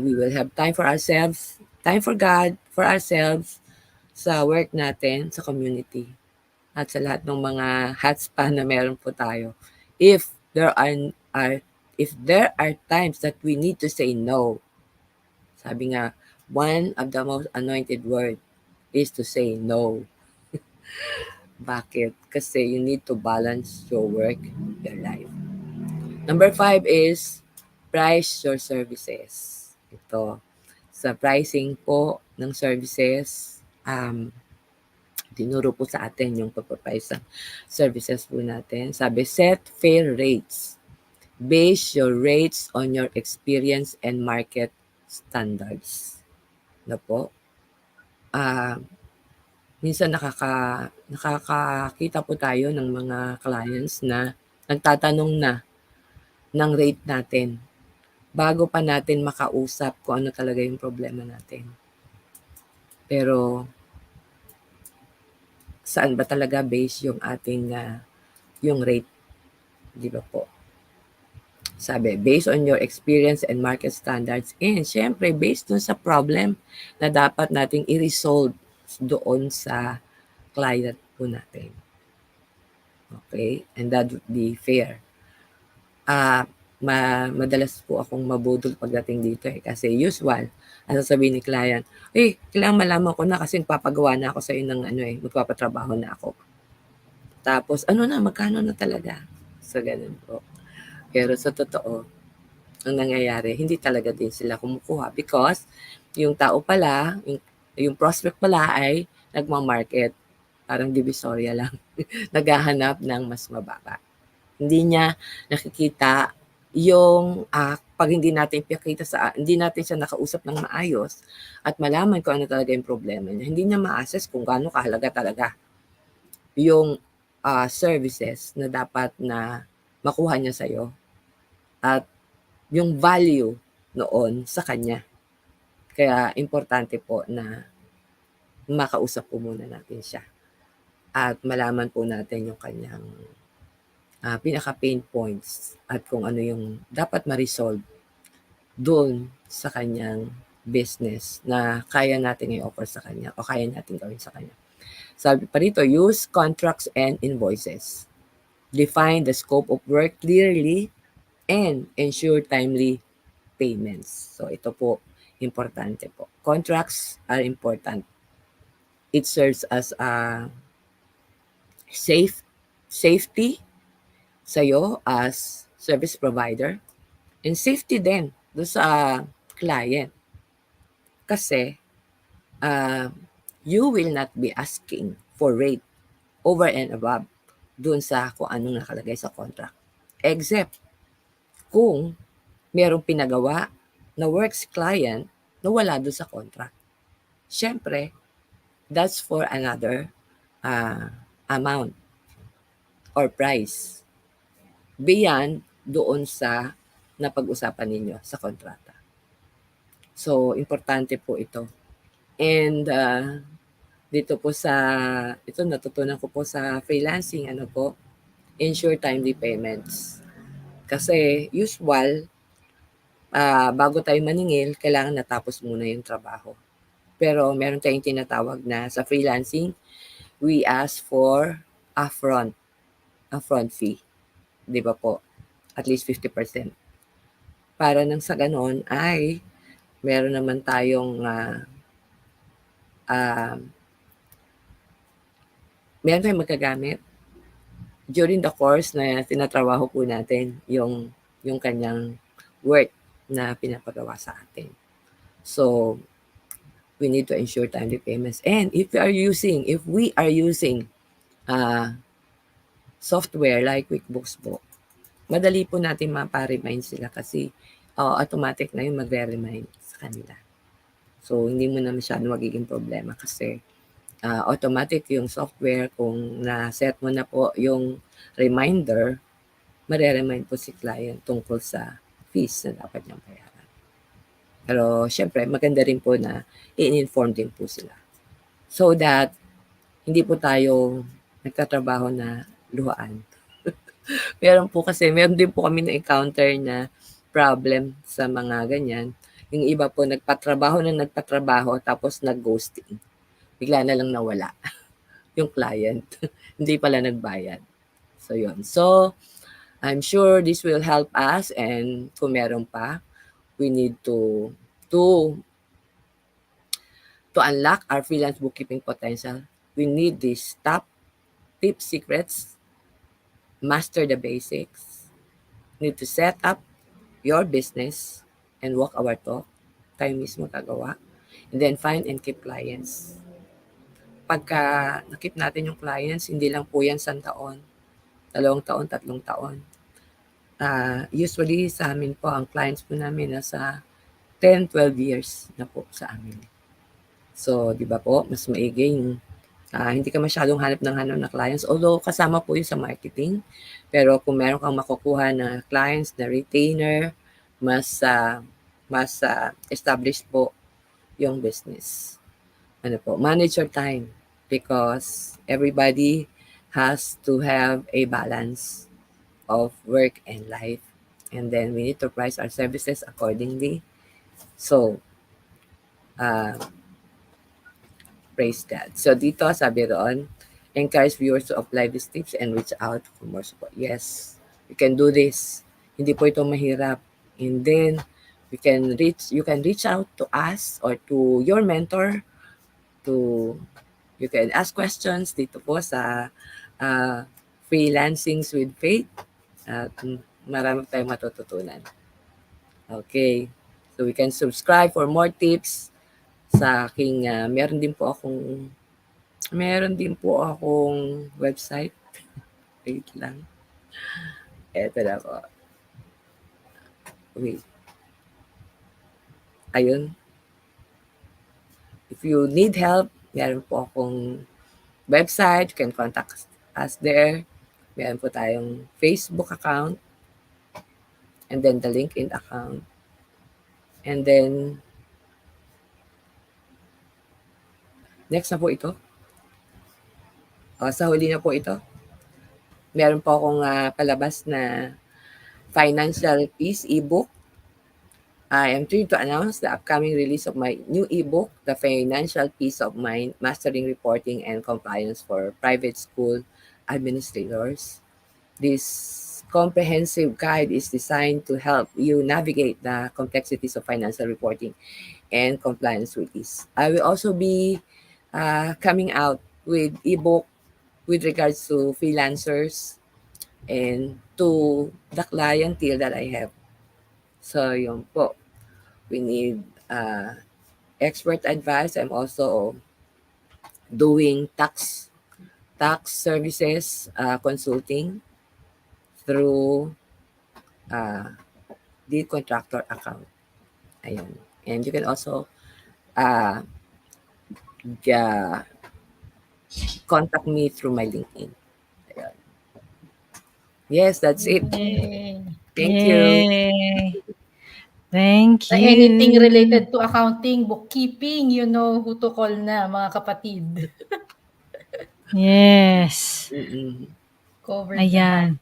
we will have time for ourselves, time for God, for ourselves, sa work natin, sa community, at sa lahat ng mga hotspot na meron po tayo. If there are times that we need to say no, sabi nga, one of the most anointed word is to say no. Bakit? Kasi you need to balance your work, your life. Number 5 is price your services. Ito, sa pricing po ng services, tinuro po sa atin yung pagpaprice ng services po natin. Sabi, set fair rates. Base your rates on your experience and market standards. Na po. Minsan nakakakita po tayo ng mga clients na nagtatanong na ng rate natin bago pa natin makausap kung ano talaga yung problema natin. Pero saan ba talaga base yung ating yung rate? Di ba po? Sabi, based on your experience and market standards, and syempre based dun sa problem na dapat nating i-resolve doon sa client po natin. Okay? And that would be fair. Madalas po akong mabudol pagdating dito kasi usual, ang sasabihin ni client, kailangan malaman ko na kasi papagawa na ako sa iyo ng magpapatrabaho na ako. Tapos, magkano na talaga? So, ganun po. Pero sa totoo, ang nangyayari, hindi talaga din sila kumukuha because yung tao pala, yung prospect pala ay nagmamarket. Parang divisoria lang. Naghahanap ng mas mababa. Hindi niya nakikita yung pag hindi natin hindi natin siya nakausap ng maayos at malaman kung ano talaga yung problema niya, hindi niya ma-assess kung gaano kahalaga talaga yung services na dapat na makuha niya sa'yo at yung value noon sa kanya. Kaya importante po na makausap po muna natin siya at malaman po natin yung kanyang pinaka-pain points at kung ano yung dapat ma-resolve doon sa kanyang business na kaya natin i-offer sa kanya o kaya natin gawin sa kanya. Sabi pa rito, use contracts and invoices. Define the scope of work clearly and ensure timely payments. So ito po, importante po. Contracts are important. It serves as a safety sa'yo as service provider and safety din doon sa client. Kasi you will not be asking for rate over and above doon sa kung anong nakalagay sa contract. Except kung merong pinagawa na works client na wala doon sa contract. Siyempre, that's for another amount or price beyond doon sa napag-usapan ninyo sa kontrata. So, importante po ito. And dito po ito natutunan ko po sa freelancing, ensure timely payments. Kasi usual, bago tayo maningil, kailangan natapos muna yung trabaho. Pero meron tayong tinatawag na sa freelancing, we ask for upfront fee. Di ba po? At least 50%. Para nang sa ganon ay meron naman tayong meron tayong magagamit during the course na tinatrabaho po natin yung kanyang work. na pinapagawa sa atin. So, we need to ensure timely payments. And if we are using software like QuickBooks po, madali po natin mapa-remind sila kasi automatic na yung magre-remind sa kanila. So, hindi mo na masyado magiging problema kasi automatic yung software. Kung na-set mo na po yung reminder, mare-remind po si client tungkol sa fees na dapat niyang bayaran. Pero, syempre, maganda rin po na i-inform din po sila. So that, hindi po tayo nagtatrabaho na luhaan. Meron din po kami na-encounter na problem sa mga ganyan. Yung iba po nagpatrabaho tapos nag-ghosting. Bigla na lang nawala yung client. Hindi pala nagbayad. So, yun. So, I'm sure this will help us, and kung meron pa, we need to unlock our freelance bookkeeping potential. We need these top tip secrets, master the basics, need to set up your business and walk our talk. Tayo mismo gagawa. And then find and keep clients. Pagka nakip natin yung clients, hindi lang po yan 1 taon, 2 taon, 3 taon. Usually sa amin po, ang clients po namin nasa 10, 12 years na po sa amin. So, di ba po, mas maigi yung hindi ka masyadong hanap na clients. Although, kasama po yun sa marketing. Pero kung meron kang makukuha na clients, na retainer, mas established po yung business. Manage your time because everybody has to have a balance of work and life. And then we need to price our services accordingly. So, praise God. So dito, sabi roon, encourage viewers to apply these tips and reach out for more support. Yes, you can do this. Hindi po ito mahirap. And then, you can reach out to us or to your mentor. You can ask questions dito po sa Freelancings with Faith. At marami tayong matututunan. Okay. So we can subscribe for more tips sa aking meron din po akong website. Wait lang. Eto na po. Wait. Ayun. If you need help, meron po akong website. You can contact us there. Meron po tayong Facebook account. And then the LinkedIn account. And then, next na po ito. Sa huli na po ito. Meron po akong palabas na Financial Peace ebook. I am thrilled to announce the upcoming release of my new ebook, The Financial Peace of Mind, Mastering Reporting and Compliance for Private School Administrators. This comprehensive guide is designed to help you navigate the complexities of financial reporting and compliance with ease. I will also be coming out with ebook with regards to freelancers and to the clientele that I have. So, yun po. We need expert advice. I'm also doing tax services consulting through the contractor account. Ayun. And you can also contact me through my LinkedIn. Ayun. Yes, that's it. Yay. Thank you. Yay. Thank Sa you. anything related to accounting, bookkeeping, you know who to call na, mga kapatid. Yes. Covered Ayan.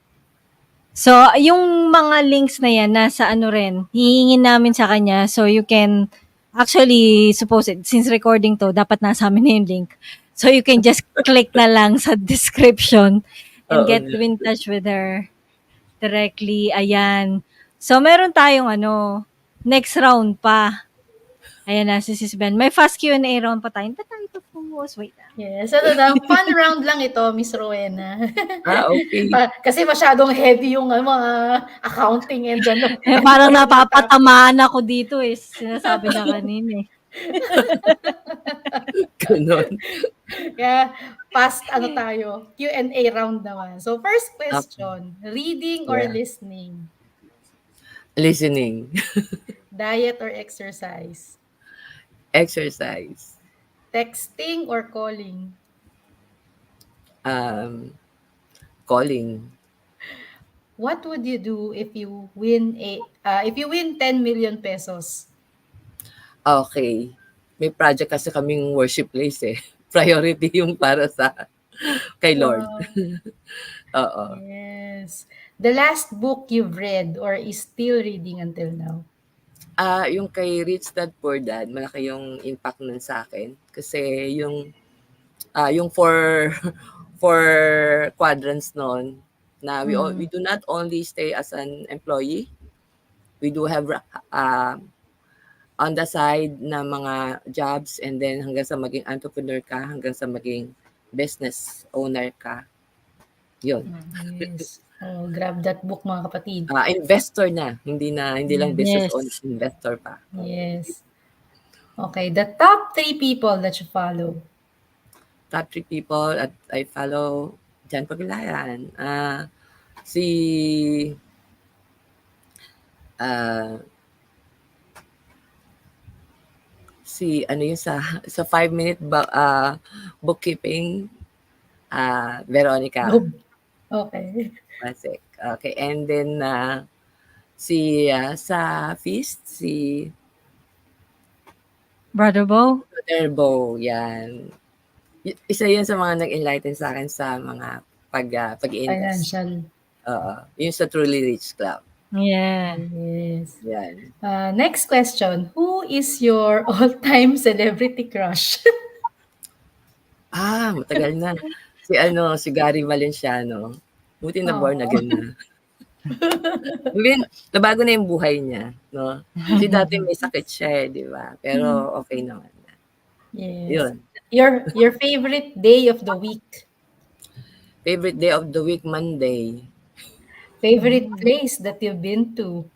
So, yung mga links na yan, nasa ano rin, hihingin namin sa kanya. So, you can, actually, since recording to, dapat nasa amin na yung link. So, you can just click na lang sa description and Oo get nga. in touch with her directly. Ayan. So, meron tayong next round pa. Ayan na, si Sis Ben. May fast Q&A round pa tayo. Hindi pa tayo tapos. Wait lang. Yes, ano lang, fun round lang ito, Miss Rowena. Okay. Kasi masyadong heavy yung mga accounting and ano. Parang napapatamaan ako dito sinasabi niya kanina Ganon. Kaya fast ano tayo, Q&A round naman. So first question, reading or Yeah. listening? Listening. Diet or exercise? Exercise. Texting or calling? Calling. What would you do if you win 10 million pesos? Okay. May project kasi kaming worship place eh. Priority yung para sa kay Lord. Wow. Oo. Yes. The last book you've read or is still reading until now? Yung kay Rich Dad Poor Dad, malaki yung impact nun sa akin. Kasi yung four quadrants nun, na we do not only stay as an employee, we do have on the side na mga jobs, and then hanggang sa maging entrepreneur ka, hanggang sa maging business owner ka. Yun. Yes. Oh, grab that book mga kapatid. Investor na, hindi lang business Yes. owner, investor pa. Yes. Okay, the top 3 people that you follow. Top 3 people at I follow Jan Pagulayan. Si ano yun sa 5-minute bookkeeping, Veronica Okay. Pasek. Okay, and then si sa Feast, si Brother Bo? Terbo, yan. Isa yun sa mga nag-enlighten sa akin sa mga pag-invest. Financial. Yung sa Truly Rich Club. Yeah. Yes. Yan. Next question. Who is your all-time celebrity crush? Matagal na. Si Gary Valenciano. Buti na born again na. Nabago na yung buhay niya, no? Kasi dati may sakit siya, di ba? Pero okay naman na. Yes. Yun. Your favorite day of the week? Favorite day of the week, Monday. Favorite place that you've been to?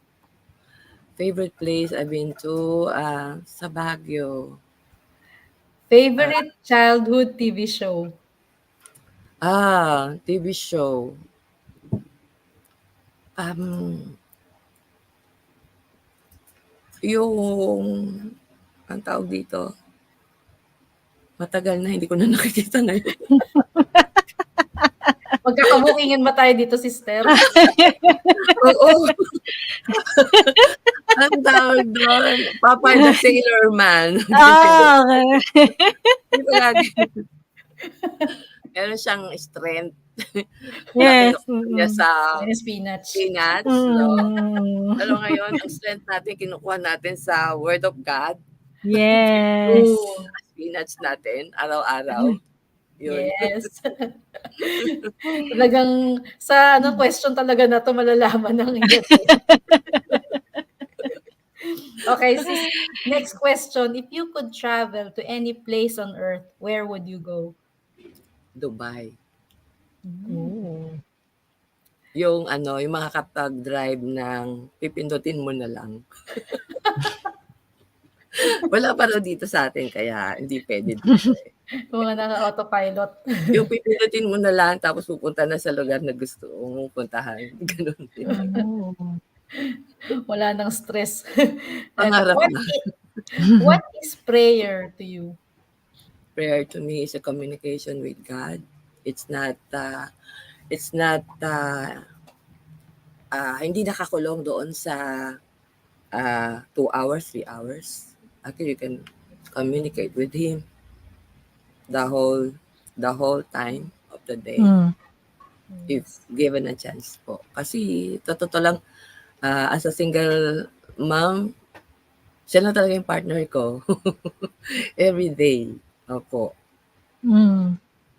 Favorite place I've been to, sa Baguio. Favorite childhood TV show? TV show. Yung, ang tawag dito, matagal na, hindi ko na nakikita ngayon. Magkakabukingin ba tayo dito, sister? Oo. Ang tawag doon, Popeye the Sailor Man. Okay. Lagi. Meron siyang strength. Yes. Niya sa Spinach. peanuts. No? Pero ngayon, ang strength natin, kinukuha natin sa Word of God. Yes. Spinach natin, araw-araw. Yun. Yes. Talagang sa question talaga na to malalaman ng iyot. Okay, sis, next question. If you could travel to any place on earth, where would you go? Dubai. Ooh. Yung makakapag-drive ng pipindutin mo na lang. Wala pa raw dito sa atin, kaya hindi pwede dito eh. Mga naka-autopilot. Yung pipindutin mo na lang, tapos pupunta na sa lugar na gusto mong puntahan. Ganun din. Wala nang stress. Pangarap na. What is prayer to you? Prayer to me is a communication with God. It's not hindi nakakulong doon sa 2 hours, 3 hours. Actually, you can communicate with Him the whole time of the day. If given a chance po. Kasi totoo lang, as a single mom, siya na talaga yung partner ko. Every day. Opo.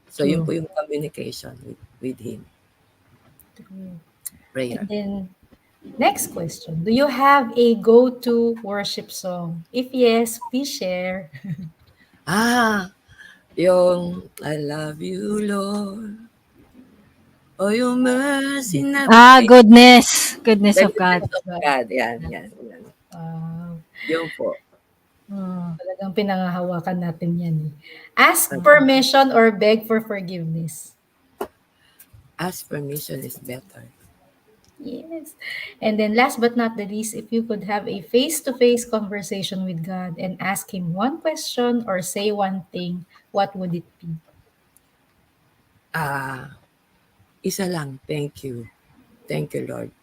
So, yun po yung communication with Him. Prayer. And then, Next question. Do you have a go-to worship song? If yes, please share. Yung I love you, Lord. Oh, your mercy never Ah, fails. goodness. Goodness The of God. goodness of God. Yan, yan, yan. Wow. Yun po. Mm. Talagang pinangahawakan natin yan eh. Ask Okay. permission or beg for forgiveness. Ask permission is better. Yes. And then last but not the least, if you could have a face-to-face conversation with God and ask him one question or say one thing, what would it be? Isa lang, thank you. Thank you, Lord.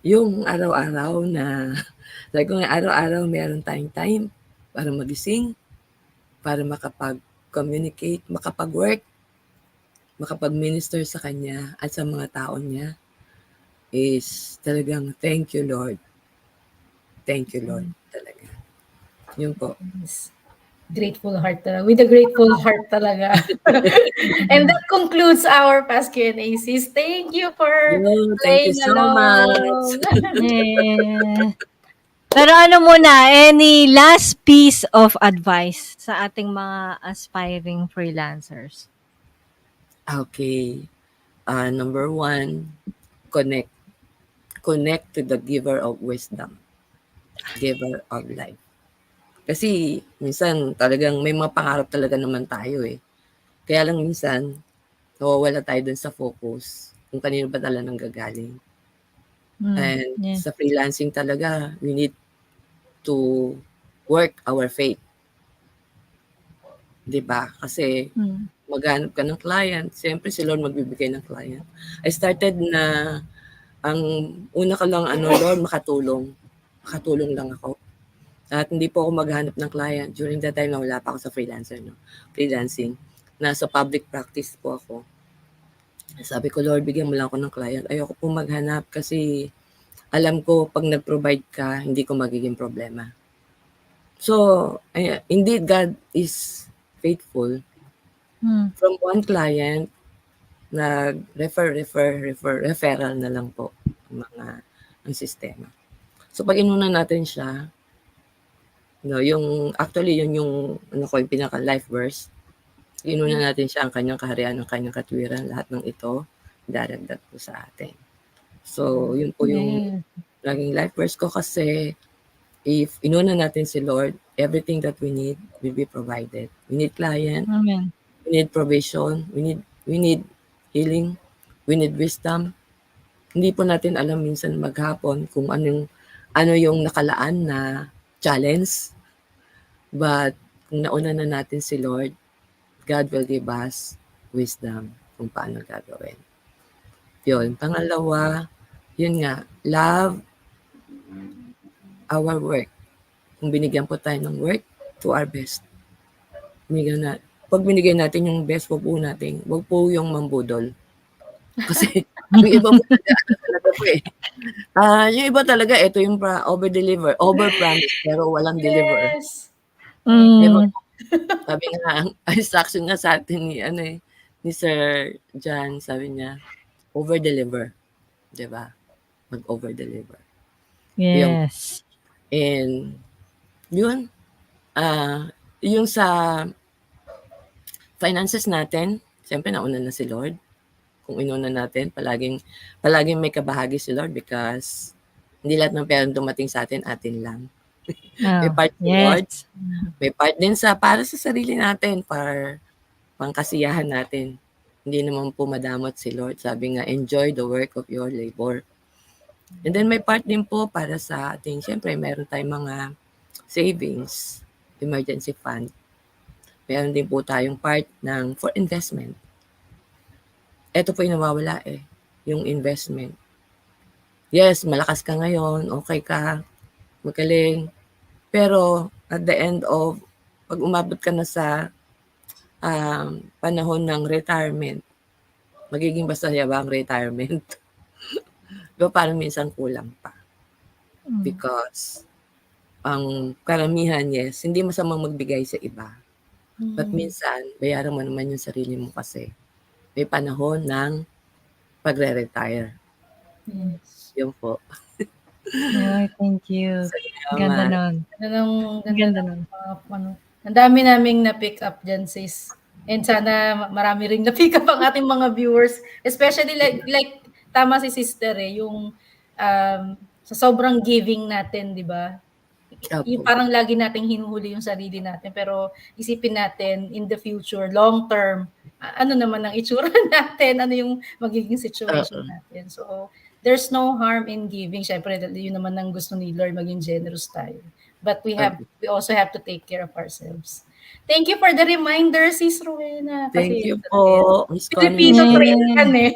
Yung araw-araw na, sabi ko nga, araw-araw meron tayong time para magising, para makapag-communicate, makapag-work, makapag-minister sa Kanya at sa mga tao niya is talagang thank you, Lord. Thank you, Lord. Talaga. Yun po. Yes. Grateful heart talaga. With a grateful heart talaga. And that concludes our past Q&A, sis. Thank you for Yun, thank you playing so much. along. Yeah. Pero ano muna, any last piece of advice sa ating mga aspiring freelancers? Okay. Number one, connect. Connect to the giver of wisdom. Giver of life. Kasi minsan talagang may mga pangarap talaga naman tayo eh. Kaya lang minsan, nawawala tayo dun sa focus kung kanino ba talaga nanggagaling. And Yeah. sa freelancing talaga, we need to work our faith. 'Di ba? Kasi maghanap ka ng client, siyempre si Lord magbibigay ng client. I started na ang una ko lang Lord, makatulong. Makatulong lang ako. At hindi po ako maghanap ng client during that time na wala pa ako sa freelancing. Nasa public practice po ako. Sabi ko, Lord, bigyan mo lang ako ng client. Ayoko po maghanap kasi alam ko pag nag-provide ka, hindi ko magiging problema. So, indeed, God is faithful. From one client, referral na lang po ang sistema. So, pag inuna natin siya, actually, yun yung yung pinaka-life verse. Inuna natin siya ang kanyang kaharian, ang kanyang katwiran, lahat ng ito, daragdag po sa atin. So, yun po yung laging life verse ko kasi if inuna natin si Lord, everything that we need will be provided. We need client, Amen. we need provision, we need healing, we need wisdom. Hindi po natin alam minsan maghapon kung ano yung nakalaan na challenge. But kung nauna na natin si Lord, God will give us wisdom kung paano gagawin. Yun. Pangalawa, yun nga, love our work. Kung binigyan po tayo ng work, to our best. Pag binigay natin yung best, wag po yung mambudol. Kasi yung iba po talaga po eh. Yung iba talaga, ito yung over-deliver, over-promise, pero walang deliver. Yes. Diba? Sabi nga, ay instruction nga sa atin ni Sir John, sabi niya, over-deliver. Diba? Mag-over-deliver. Yes. And yun, yung sa finances natin, siyempre nauna na si Lord. Kung inuna natin, palaging may kabahagi si Lord because hindi lahat ng pera dumating sa atin lang. May part si Lord, may part din para sa sarili natin, para pangkasiyahan natin. Hindi naman po madamot si Lord. Sabi nga, enjoy the work of your labor. And then may part din po para sa ating, siyempre meron tayong mga savings, emergency fund. Meron din po tayong part for investment. Ito po yung nawawala yung investment. Yes, malakas ka ngayon, okay ka, magaling. Pero at the end of, pag umabot ka na sa panahon ng retirement, magiging masaya ba ang retirement? Pero parang minsan kulang pa. Because ang karamihan, yes, hindi masamang magbigay sa iba. But minsan, bayaran mo naman yung sarili mo kasi may panahon ng pagre-retire. Yes. Yun po. Ay, thank you. Ganda Salamat. nun. Ganda Ganda ng nun. mga ano. Ang dami naming na-pick up dyan, sis. And sana marami ring na-pick up ang ating mga viewers. Especially like tama si sister yung sa sobrang giving natin, di ba? Yung Opo. parang lagi nating hinuhuli yung sarili natin. Pero isipin natin, in the future, long term, ano naman ang itsura natin, ano yung magiging situation Oo. natin. So, there's no harm in giving. Syempre, yun naman ang gusto ni Lord, maging generous tayo. But Opo. we also have to take care of ourselves. Thank you for the reminder, Sis Rowena. Thank Kasi you po, Miss Connie. Filipino trait yan eh.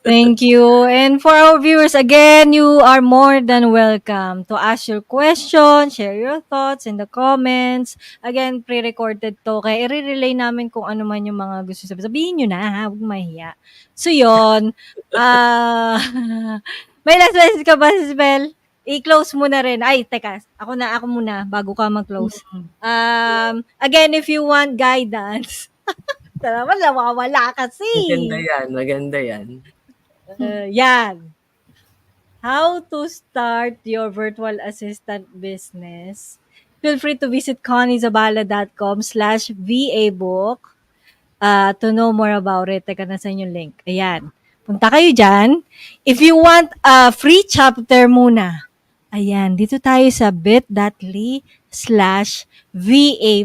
Thank you. And for our viewers, again, you are more than welcome to ask your questions, share your thoughts in the comments. Again, pre-recorded to. Kaya i-relay namin kung ano man yung mga gusto sabihin. Sabihin nyo na, ha? Huwag mahiya. So, yun. Ah, may last message ka ba, Sis Bel? I-close mo na rin. Ay, teka. Ako muna, bago ka mag-close. Again, if you want guidance, talaman, nawawala kasi. Maganda yan, maganda yan. Yan. How to start your virtual assistant business. Feel free to visit conniezabala.com/vabook to know more about it. Teka, nasa yung link. Ayan. Punta kayo dyan. If you want a free chapter muna, ayan, dito tayo sa bit.ly/VA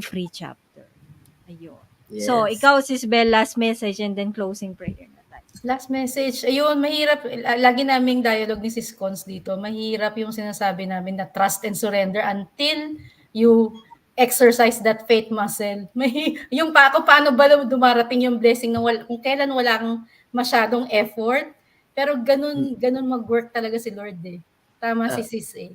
free chapter. Ayun. So, Yes. ikaw, Sis Bel, last message and then closing prayer na tayo. Last message. Ayun, mahirap. Lagi naming dialogue ni Sis Cons dito. Mahirap yung sinasabi namin na trust and surrender until you exercise that faith muscle. Yung paano ba dumarating yung blessing na kung kailan wala kang masyadong effort. Pero ganun mag-work talaga si Lord eh. Tama si Sis eh.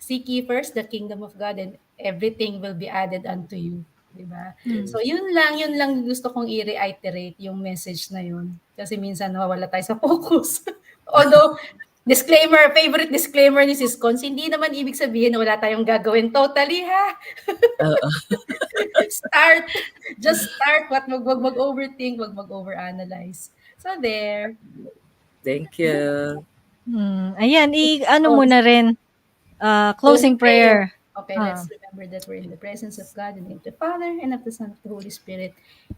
Seek ye first the kingdom of God and everything will be added unto you. Diba? So yun lang gusto kong i-reiterate yung message na yun. Kasi minsan nawawala tayo sa focus. Although, favorite disclaimer ni Sis Cons, hindi naman ibig sabihin na wala tayong gagawin totally ha. Oo. Just start, wag mag-overthink, wag mag-overanalyze. So there. Thank you. Ayan, ano mo na rin, closing prayer. Okay, let's remember that we're in the presence of God, in the name of the Father, and of the Son, and of the Holy Spirit.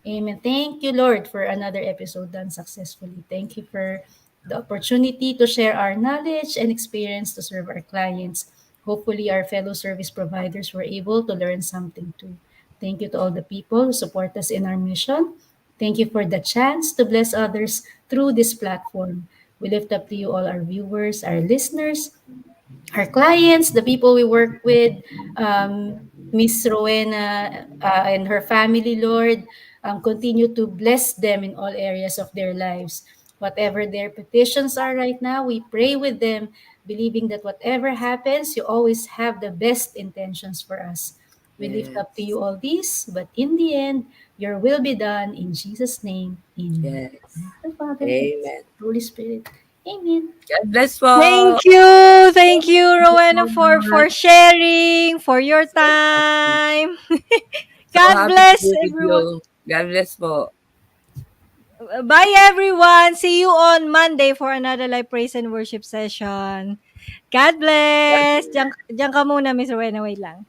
Amen. Thank you, Lord, for another episode done successfully. Thank you for the opportunity to share our knowledge and experience to serve our clients. Hopefully, our fellow service providers were able to learn something too. Thank you to all the people who support us in our mission. Thank you for the chance to bless others through this platform. We lift up to you all our viewers, our listeners, our clients, the people we work with, Miss Rowena and her family, Lord. Continue to bless them in all areas of their lives. Whatever their petitions are right now, we pray with them, believing that whatever happens, you always have the best intentions for us. We lift up to you all these, but in the end, your will be done in Jesus' name. Amen. Yes. The Father, Amen. the Holy Spirit. Amen. God bless po. Thank you, Rowena, for sharing, for your time. So God happy bless to be with everyone. you. God bless po. Bye, everyone. See you on Monday for another live praise and worship session. God bless. Diyan ka muna, Miss Rowena. Wait lang.